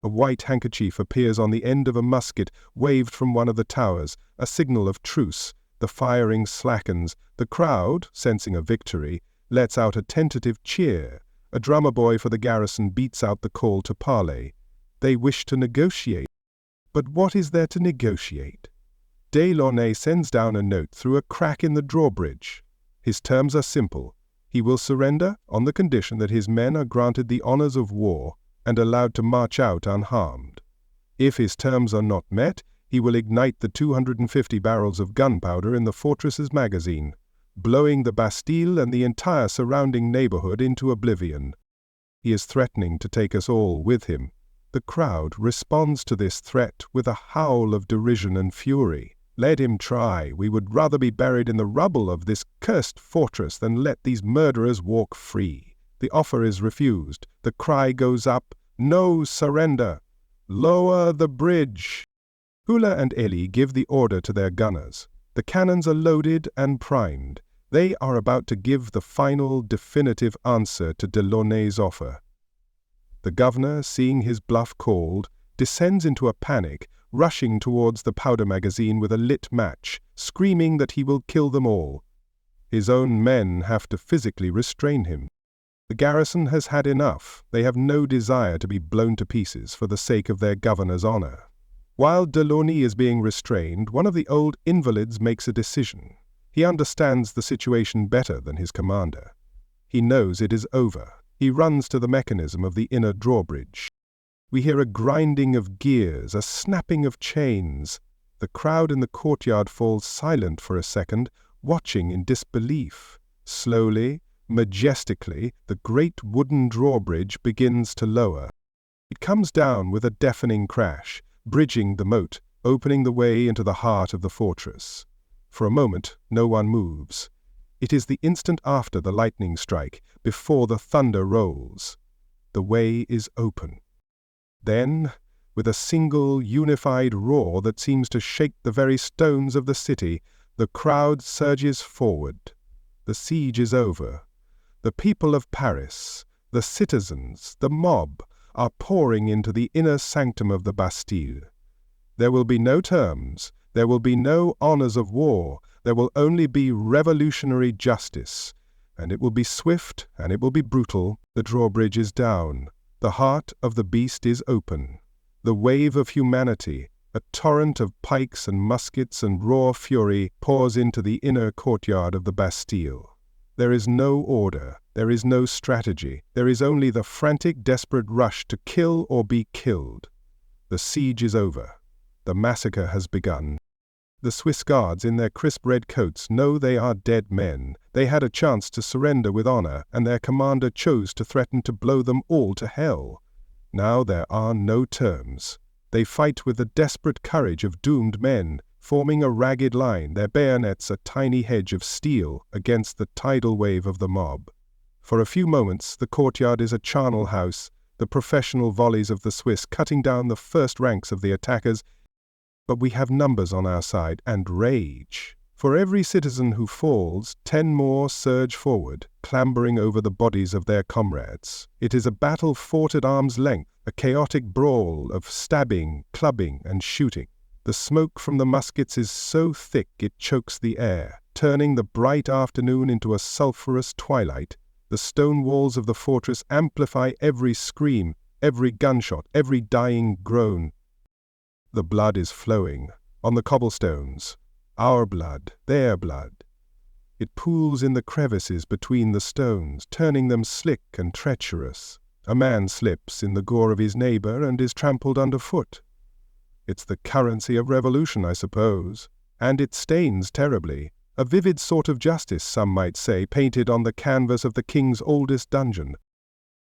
A white handkerchief appears on the end of a musket waved from one of the towers, a signal of truce. The firing slackens. The crowd, sensing a victory, lets out a tentative cheer. A drummer boy for the garrison beats out the call to parley. They wish to negotiate. But what is there to negotiate? Delaunay sends down a note through a crack in the drawbridge. His terms are simple. He will surrender on the condition that his men are granted the honors of war and allowed to march out unharmed. If his terms are not met, he will ignite the 250 barrels of gunpowder in the fortress's magazine, blowing the Bastille and the entire surrounding neighborhood into oblivion. He is threatening to take us all with him. The crowd responds to this threat with a howl of derision and fury. Let him try. We would rather be buried in the rubble of this cursed fortress than let these murderers walk free. The offer is refused. The cry goes up, "No surrender! Lower the bridge!" Hula and Eli give the order to their gunners. The cannons are loaded and primed. They are about to give the final, definitive answer to Delaunay's offer. The governor, seeing his bluff called, descends into a panic, rushing towards the powder magazine with a lit match, screaming that he will kill them all. His own men have to physically restrain him. The garrison has had enough. They have no desire to be blown to pieces for the sake of their governor's honor. While Delaunay is being restrained, one of the old invalids makes a decision. He understands the situation better than his commander. He knows it is over. He runs to the mechanism of the inner drawbridge. We hear a grinding of gears, a snapping of chains. The crowd in the courtyard falls silent for a second, watching in disbelief. Slowly, majestically, the great wooden drawbridge begins to lower. It comes down with a deafening crash, bridging the moat, opening the way into the heart of the fortress. For a moment, no one moves. It is the instant after the lightning strike, before the thunder rolls. The way is open. Then, with a single, unified roar that seems to shake the very stones of the city, the crowd surges forward. The siege is over. The people of Paris, the citizens, the mob, are pouring into the inner sanctum of the Bastille. There will be no terms, there will be no honors of war, there will only be revolutionary justice, and it will be swift and it will be brutal. The drawbridge is down. The heart of the beast is open. The wave of humanity, a torrent of pikes and muskets and raw fury, pours into the inner courtyard of the Bastille. There is no order, there is no strategy, there is only the frantic, desperate rush to kill or be killed. The siege is over. The massacre has begun. The Swiss guards in their crisp red coats know they are dead men. They had a chance to surrender with honor, and their commander chose to threaten to blow them all to hell. Now there are no terms. They fight with the desperate courage of doomed men, forming a ragged line, their bayonets a tiny hedge of steel against the tidal wave of the mob. For a few moments the courtyard is a charnel house, the professional volleys of the Swiss cutting down the first ranks of the attackers. But we have numbers on our side and rage. For every citizen who falls, 10 more surge forward, clambering over the bodies of their comrades. It is a battle fought at arm's length, a chaotic brawl of stabbing, clubbing, and shooting. The smoke from the muskets is so thick it chokes the air, turning the bright afternoon into a sulphurous twilight. The stone walls of the fortress amplify every scream, every gunshot, every dying groan. The blood is flowing on the cobblestones. Our blood, their blood. It pools in the crevices between the stones, turning them slick and treacherous. A man slips in the gore of his neighbor and is trampled underfoot. It's the currency of revolution, I suppose, and it stains terribly. A vivid sort of justice, some might say, painted on the canvas of the king's oldest dungeon.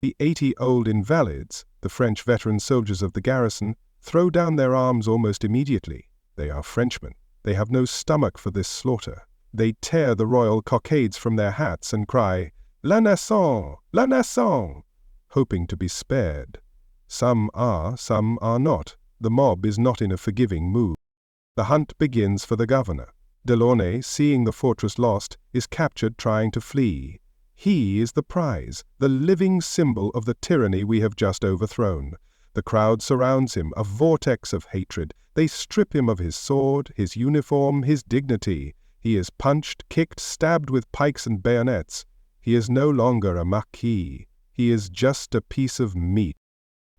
The 80 old invalids, the French veteran soldiers of the garrison, throw down their arms almost immediately. They are Frenchmen. They have no stomach for this slaughter. They tear the royal cockades from their hats and cry, "La Nation! La Nation!" hoping to be spared. Some are not. The mob is not in a forgiving mood. The hunt begins for the governor. Delaunay, seeing the fortress lost, is captured trying to flee. He is the prize, the living symbol of the tyranny we have just overthrown. The crowd surrounds him, a vortex of hatred. They strip him of his sword, his uniform, his dignity. He is punched, kicked, stabbed with pikes and bayonets. He is no longer a marquis. He is just a piece of meat.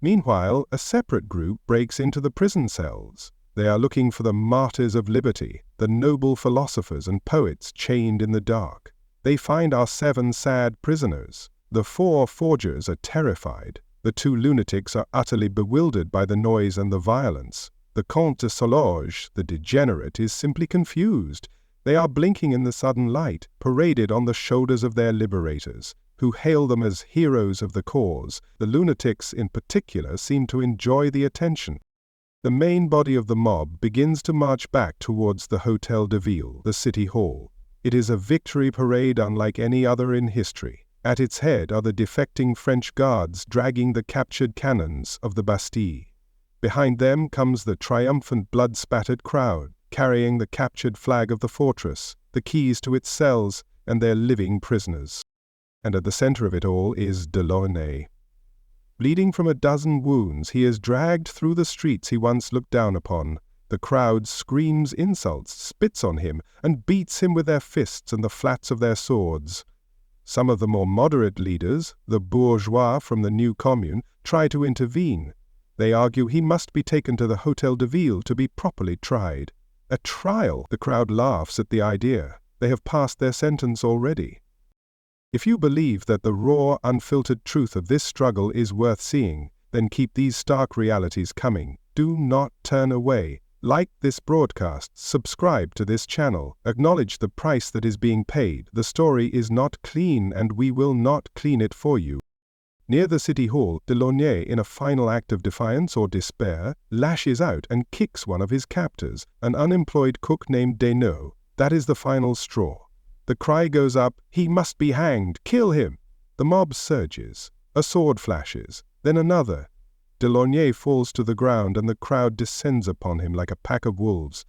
Meanwhile, a separate group breaks into the prison cells. They are looking for the martyrs of liberty, the noble philosophers and poets chained in the dark. They find our 7 sad prisoners. The 4 forgers are terrified. The 2 lunatics are utterly bewildered by the noise and the violence. The Comte de Sologe, the degenerate, is simply confused. They are blinking in the sudden light, paraded on the shoulders of their liberators, who hail them as heroes of the cause. The lunatics in particular seem to enjoy the attention. The main body of the mob begins to march back towards the Hôtel de Ville, the city hall. It is a victory parade unlike any other in history. At its head are the defecting French guards dragging the captured cannons of the Bastille. Behind them comes the triumphant blood-spattered crowd, carrying the captured flag of the fortress, the keys to its cells, and their living prisoners. And at the center of it all is Delaunay. Bleeding from a dozen wounds, he is dragged through the streets he once looked down upon. The crowd screams insults, spits on him, and beats him with their fists and the flats of their swords. Some of the more moderate leaders, the bourgeois from the new commune, try to intervene. They argue he must be taken to the Hôtel de Ville to be properly tried. A trial! The crowd laughs at the idea. They have passed their sentence already. If you believe that the raw, unfiltered truth of this struggle is worth seeing, then keep these stark realities coming. Do not turn away. Like this broadcast, subscribe to this channel, acknowledge the price that is being paid. The story is not clean and we will not clean it for you. Near the city hall, Delaunay, in a final act of defiance or despair, lashes out and kicks one of his captors, an unemployed cook named Desnaux. That is the final straw. The cry goes up, "He must be hanged! Kill him!" The mob surges. A sword flashes, then another. Delaunay falls to the ground and the crowd descends upon him like a pack of wolves.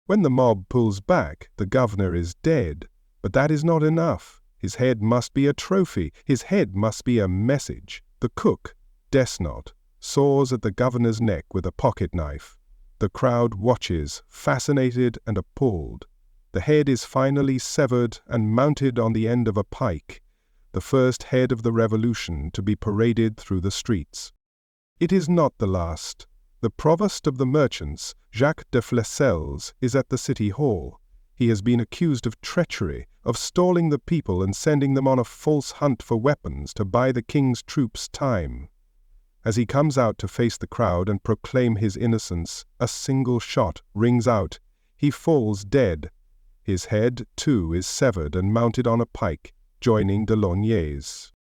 When the mob pulls back, the governor is dead. But that is not enough. His head must be a trophy. His head must be a message. The cook, Desnaux, saws at the governor's neck with a pocket knife. The crowd watches, fascinated and appalled. The head is finally severed and mounted on the end of a pike, the first head of the revolution to be paraded through the streets. It is not the last. The provost of the merchants, Jacques de Flesselles, is at the city hall. He has been accused of treachery, of stalling the people and sending them on a false hunt for weapons to buy the king's troops time. As he comes out to face the crowd and proclaim his innocence, a single shot rings out. He falls dead. His head, too, is severed and mounted on a pike, joining Delaunay's.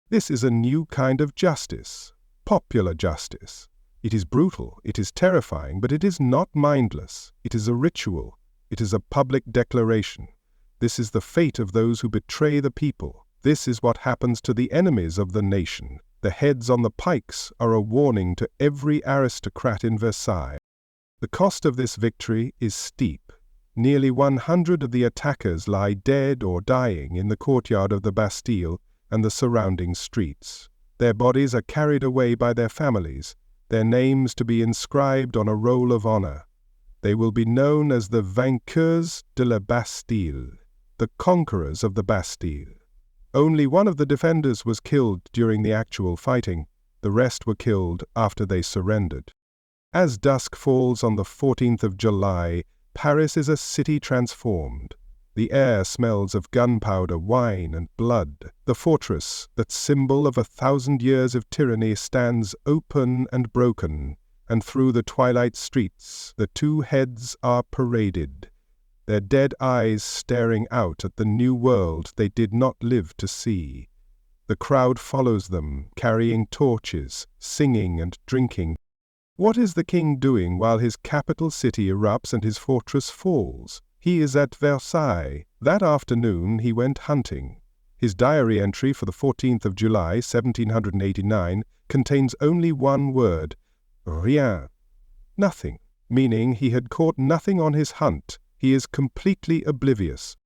This is a new kind of justice. Popular justice. It is brutal, it is terrifying, but it is not mindless. It is a ritual. It is a public declaration. This is the fate of those who betray the people. This is what happens to the enemies of the nation. The heads on the pikes are a warning to every aristocrat in Versailles. The cost of this victory is steep. Nearly 100 of the attackers lie dead or dying in the courtyard of the Bastille and the surrounding streets. Their bodies are carried away by their families, their names to be inscribed on a roll of honor. They will be known as the vainqueurs de la Bastille, the conquerors of the Bastille. Only one of the defenders was killed during the actual fighting. The rest were killed after they surrendered. As dusk falls on the 14th of July, Paris is a city transformed. The air smells of gunpowder, wine, and blood. The fortress, that symbol of 1,000 years of tyranny, stands open and broken, and through the twilight streets the two heads are paraded, their dead eyes staring out at the new world they did not live to see. The crowd follows them, carrying torches, singing and drinking. What is the king doing while his capital city erupts and his fortress falls? He is at Versailles. That afternoon he went hunting. His diary entry for the 14th of July, 1789, contains only one word, rien, nothing, meaning he had caught nothing on his hunt. He is completely oblivious.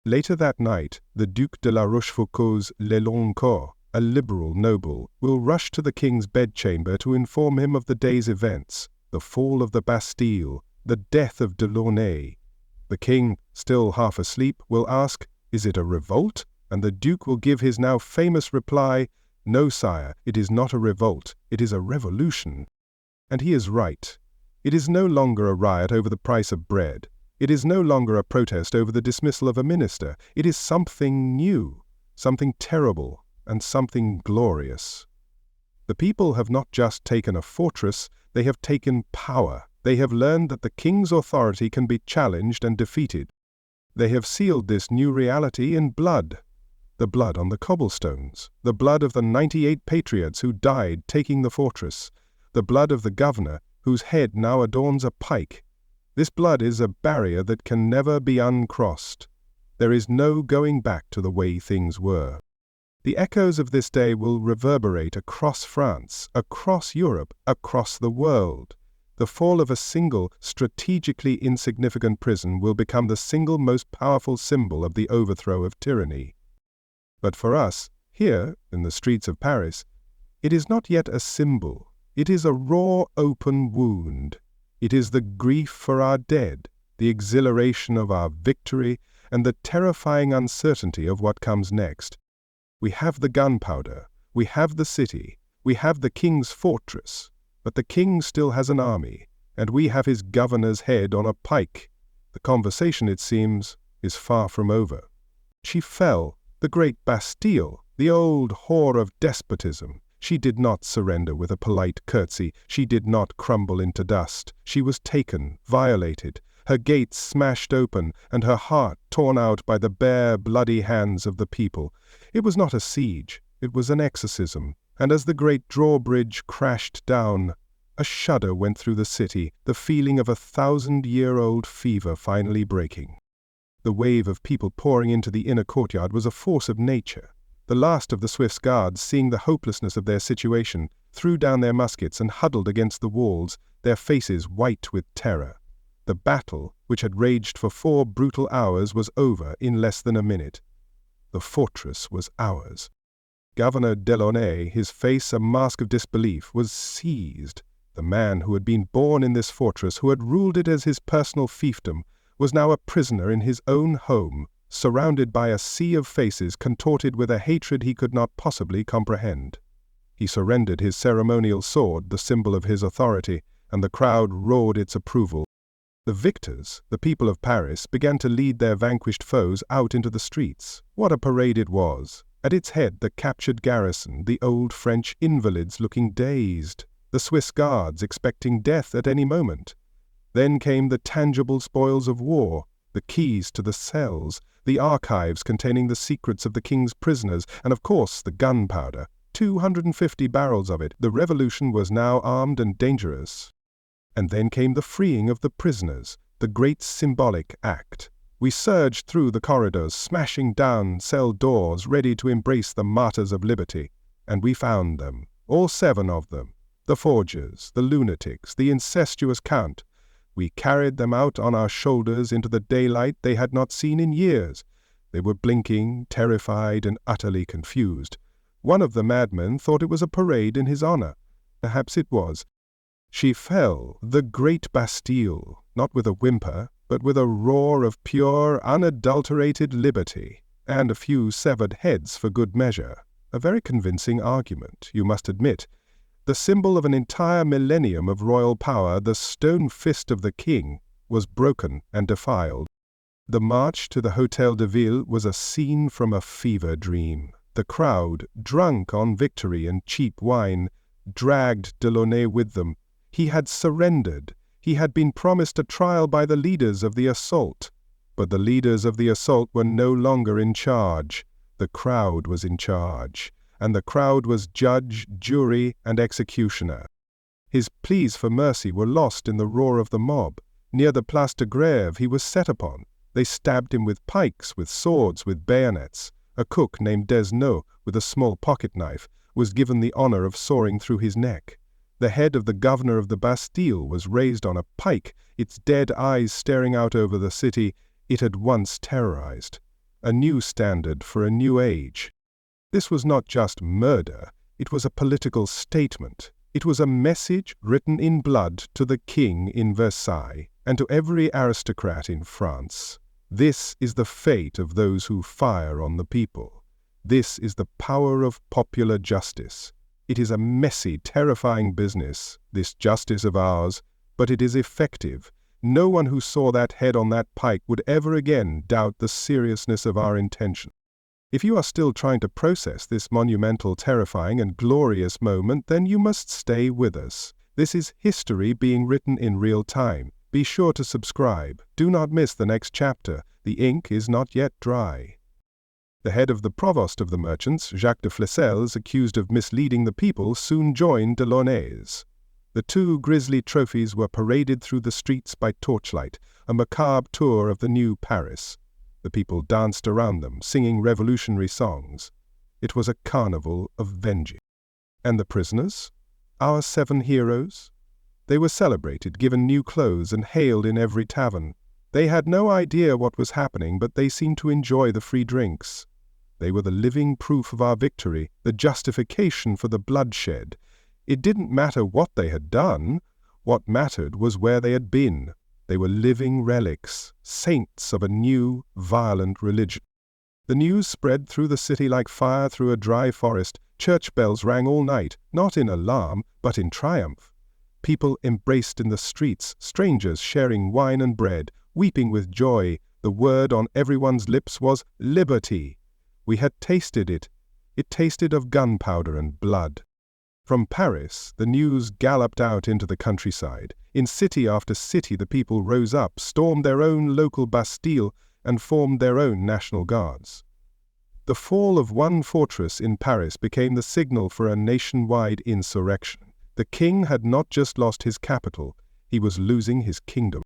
Later that night, the Duc de la Rochefoucauld's Le Long Corps, a liberal noble, will rush to the king's bedchamber to inform him of the day's events, the fall of the Bastille, the death of Delaunay. The king, still half asleep, will ask, "Is it a revolt?" And the duke will give his now famous reply, "No, sire, it is not a revolt, it is a revolution." And he is right. It is no longer a riot over the price of bread. It is no longer a protest over the dismissal of a minister. It is something new, something terrible, and something glorious. The people have not just taken a fortress, they have taken power. They have learned that the king's authority can be challenged and defeated. They have sealed this new reality in blood. The blood on the cobblestones, the blood of the 98 patriots who died taking the fortress, the blood of the governor whose head now adorns a pike. This blood is a barrier that can never be uncrossed. There is no going back to the way things were. The echoes of this day will reverberate across France, across Europe, across the world. The fall of a single, strategically insignificant prison will become the single most powerful symbol of the overthrow of tyranny. But for us, here, in the streets of Paris, it is not yet a symbol. It is a raw, open wound. It is the grief for our dead, the exhilaration of our victory, and the terrifying uncertainty of what comes next. We have the gunpowder, we have the city, we have the king's fortress, but the king still has an army, and we have his governor's head on a pike. The conversation, it seems, is far from over. She fell, the great Bastille, the old whore of despotism. She did not surrender with a polite curtsy. She did not crumble into dust. She was taken, violated, her gates smashed open, and her heart torn out by the bare, bloody hands of the people. It was not a siege, it was an exorcism, and as the great drawbridge crashed down, a shudder went through the city, the feeling of a 1,000-year-old fever finally breaking. The wave of people pouring into the inner courtyard was a force of nature. The last of the Swiss guards, seeing the hopelessness of their situation, threw down their muskets and huddled against the walls, their faces white with terror. The battle, which had raged for 4 brutal hours, was over in less than a minute. The fortress was ours. Governor Delaunay, his face a mask of disbelief, was seized. The man who had been born in this fortress, who had ruled it as his personal fiefdom, was now a prisoner in his own home, surrounded by a sea of faces contorted with a hatred he could not possibly comprehend. He surrendered his ceremonial sword, the symbol of his authority, and the crowd roared its approval. The victors, the people of Paris, began to lead their vanquished foes out into the streets. What a parade it was! At its head the captured garrison, the old French invalids looking dazed, the Swiss guards expecting death at any moment. Then came the tangible spoils of war, the keys to the cells, the archives containing the secrets of the king's prisoners, and of course the gunpowder, 250 barrels of it. The revolution was now armed and dangerous. And then came the freeing of the prisoners, the great symbolic act. We surged through the corridors, smashing down cell doors, ready to embrace the martyrs of liberty. And we found them, all 7 of them, the forgers, the lunatics, the incestuous count. We carried them out on our shoulders into the daylight they had not seen in years. They were blinking, terrified, and utterly confused. One of the madmen thought it was a parade in his honor. Perhaps it was. She fell, the great Bastille, not with a whimper, but with a roar of pure, unadulterated liberty, and a few severed heads for good measure. A very convincing argument, you must admit. The symbol of an entire millennium of royal power, the stone fist of the king, was broken and defiled. The march to the Hôtel de Ville was a scene from a fever dream. The crowd, drunk on victory and cheap wine, dragged Delaunay with them. He had surrendered. He had been promised a trial by the leaders of the assault. But the leaders of the assault were no longer in charge. The crowd was in charge, and the crowd was judge, jury, and executioner. His pleas for mercy were lost in the roar of the mob. Near the Place de Grève he was set upon. They stabbed him with pikes, with swords, with bayonets. A cook named Desnos, with a small pocket-knife, was given the honor of sawing through his neck. The head of the governor of the Bastille was raised on a pike, its dead eyes staring out over the city it had once terrorized. A new standard for a new age. This was not just murder, it was a political statement. It was a message written in blood to the king in Versailles and to every aristocrat in France. This is the fate of those who fire on the people. This is the power of popular justice. It is a messy, terrifying business, this justice of ours, but it is effective. No one who saw that head on that pike would ever again doubt the seriousness of our intention. If you are still trying to process this monumental, terrifying, and glorious moment, then you must stay with us. This is history being written in real time. Be sure to subscribe. Do not miss the next chapter. The ink is not yet dry. The head of the provost of the merchants, Jacques de Flesselles, accused of misleading the people, soon joined Delaunay's. The 2 grisly trophies were paraded through the streets by torchlight, a macabre tour of the new Paris. The people danced around them, singing revolutionary songs. It was a carnival of vengeance. And the prisoners? Our 7 heroes? They were celebrated, given new clothes, and hailed in every tavern. They had no idea what was happening, but they seemed to enjoy the free drinks. They were the living proof of our victory, the justification for the bloodshed. It didn't matter what they had done. What mattered was where they had been. They were living relics, saints of a new, violent religion. The news spread through the city like fire through a dry forest. Church bells rang all night, not in alarm, but in triumph. People embraced in the streets, strangers sharing wine and bread, weeping with joy. The word on everyone's lips was liberty. We had tasted it. It tasted of gunpowder and blood. From Paris, the news galloped out into the countryside. In city after city, the people rose up, stormed their own local Bastille, and formed their own national guards. The fall of one fortress in Paris became the signal for a nationwide insurrection. The king had not just lost his capital, he was losing his kingdom.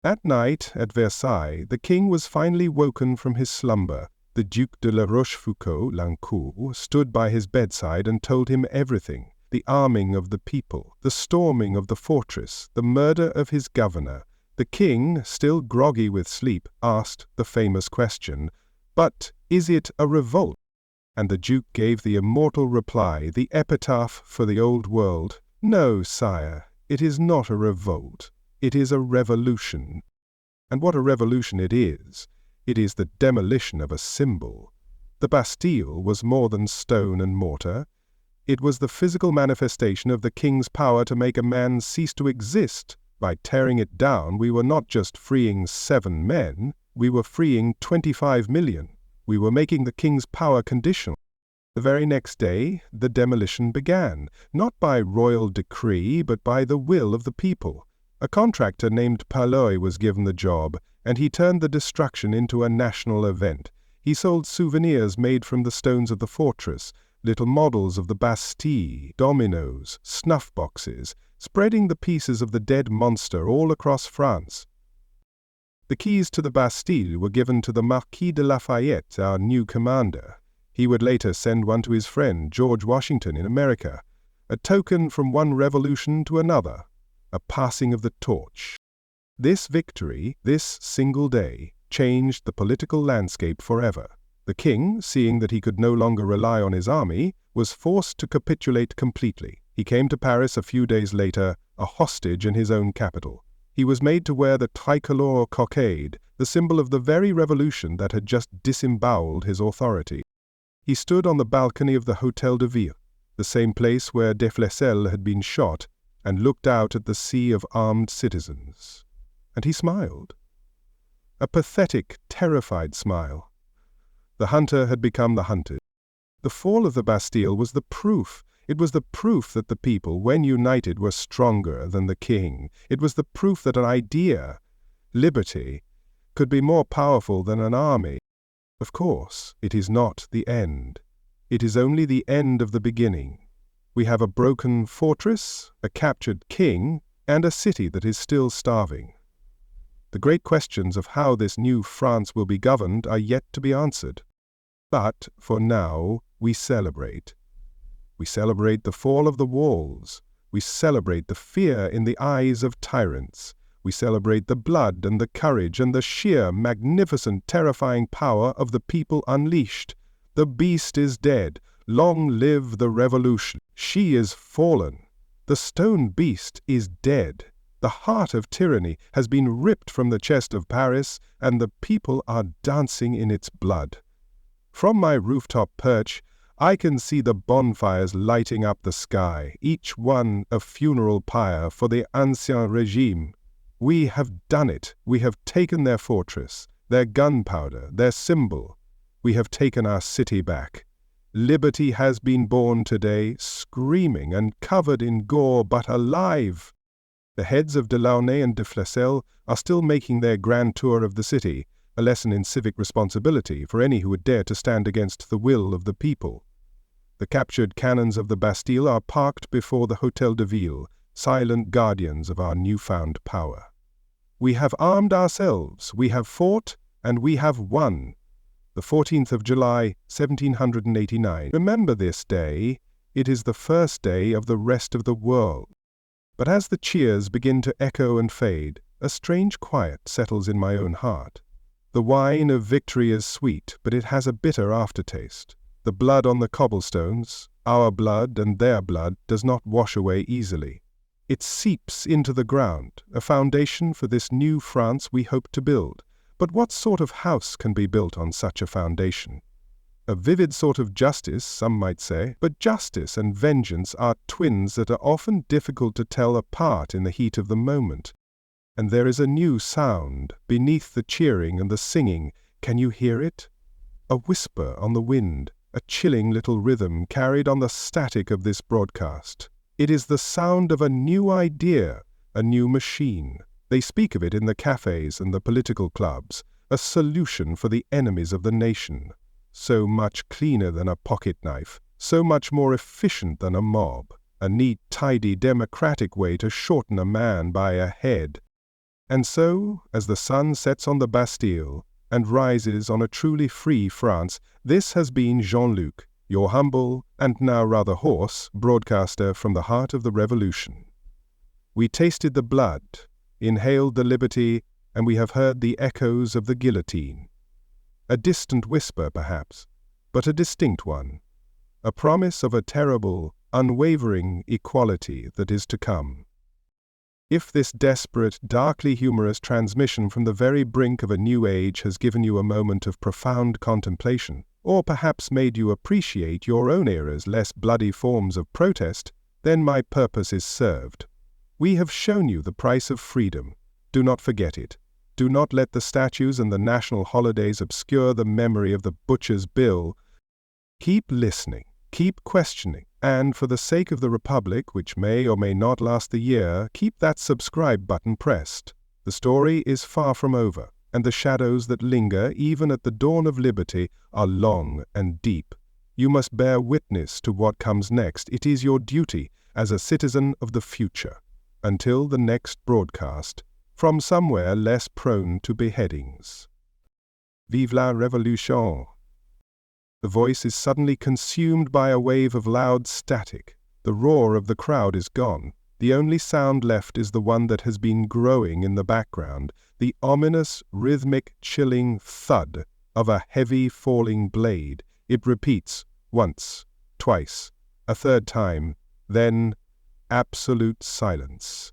At night, at Versailles, the king was finally woken from his slumber. The Duc de la Rochefoucauld, Lancourt, stood by his bedside and told him everything. The arming of the people, the storming of the fortress, the murder of his governor. The king, still groggy with sleep, asked the famous question, "But is it a revolt?" And the Duke gave the immortal reply, the epitaph for the old world, "No, sire, it is not a revolt. It is a revolution." And what a revolution it is! It is the demolition of a symbol. The Bastille was more than stone and mortar. It was the physical manifestation of the king's power to make a man cease to exist. By tearing it down, we were not just freeing 7 men, we were freeing 25 million. We were making the king's power conditional. The very next day, the demolition began, not by royal decree, but by the will of the people. A contractor named Palloy was given the job, and he turned the destruction into a national event. He sold souvenirs made from the stones of the fortress, little models of the Bastille, dominoes, snuff boxes, spreading the pieces of the dead monster all across France. The keys to the Bastille were given to the Marquis de Lafayette, our new commander. He would later send one to his friend George Washington in America, a token from one revolution to another, a passing of the torch. This victory, this single day, changed the political landscape forever. The king, seeing that he could no longer rely on his army, was forced to capitulate completely. He came to Paris a few days later, a hostage in his own capital. He was made to wear the tricolor cockade, the symbol of the very revolution that had just disemboweled his authority. He stood on the balcony of the Hôtel de Ville, the same place where Dismissal had been shot, and looked out at the sea of armed citizens. And he smiled. A pathetic, terrified smile. The hunter had become the hunted. The fall of the Bastille was the proof. It was the proof that the people, when united, were stronger than the king. It was the proof that an idea, liberty, could be more powerful than an army. Of course, it is not the end. It is only the end of the beginning. We have a broken fortress, a captured king, and a city that is still starving. The great questions of how this new France will be governed are yet to be answered. But, for now, we celebrate. We celebrate the fall of the walls. We celebrate the fear in the eyes of tyrants. We celebrate the blood and the courage and the sheer, magnificent, terrifying power of the people unleashed. The beast is dead. Long live the revolution. She is fallen. The stone beast is dead. The heart of tyranny has been ripped from the chest of Paris, and the people are dancing in its blood. From my rooftop perch, I can see the bonfires lighting up the sky, each one a funeral pyre for the Ancien Régime. We have done it. We have taken their fortress, their gunpowder, their symbol. We have taken our city back. Liberty has been born today, screaming and covered in gore, but alive. The heads of Delaunay and Dismissal are still making their grand tour of the city, a lesson in civic responsibility for any who would dare to stand against the will of the people. The captured cannons of the Bastille are parked before the Hôtel de Ville, silent guardians of our newfound power. We have armed ourselves, we have fought, and we have won. the 14th of July, 1789. Remember this day, it is the first day of the rest of the world. But as the cheers begin to echo and fade, a strange quiet settles in my own heart. The wine of victory is sweet, but it has a bitter aftertaste. The blood on the cobblestones, our blood and their blood, does not wash away easily. It seeps into the ground, a foundation for this new France we hope to build. But what sort of house can be built on such a foundation? A vivid sort of justice, some might say, but justice and vengeance are twins that are often difficult to tell apart in the heat of the moment. And there is a new sound beneath the cheering and the singing. Can you hear it? A whisper on the wind, a chilling little rhythm carried on the static of this broadcast. It is the sound of a new idea, a new machine. They speak of it in the cafes and the political clubs, a solution for the enemies of the nation. So much cleaner than a pocket knife, so much more efficient than a mob, a neat, tidy, democratic way to shorten a man by a head. And so, as the sun sets on the Bastille and rises on a truly free France, this has been Jean-Luc, your humble, and now rather hoarse, broadcaster from the heart of the revolution. We tasted the blood, inhaled the liberty, and we have heard the echoes of the guillotine. A distant whisper, perhaps, but a distinct one. A promise of a terrible, unwavering equality that is to come. If this desperate, darkly humorous transmission from the very brink of a new age has given you a moment of profound contemplation, or perhaps made you appreciate your own era's less bloody forms of protest, then my purpose is served. We have shown you the price of freedom. Do not forget it. Do not let the statues and the national holidays obscure the memory of the butcher's bill. Keep listening, keep questioning, and for the sake of the Republic, which may or may not last the year, keep that subscribe button pressed. The story is far from over, and the shadows that linger even at the dawn of liberty are long and deep. You must bear witness to what comes next. It is your duty as a citizen of the future. Until the next broadcast, from somewhere less prone to beheadings. Vive la Révolution! The voice is suddenly consumed by a wave of loud static. The roar of the crowd is gone. The only sound left is the one that has been growing in the background, the ominous, rhythmic, chilling thud of a heavy falling blade. It repeats once, twice, a third time, then absolute silence.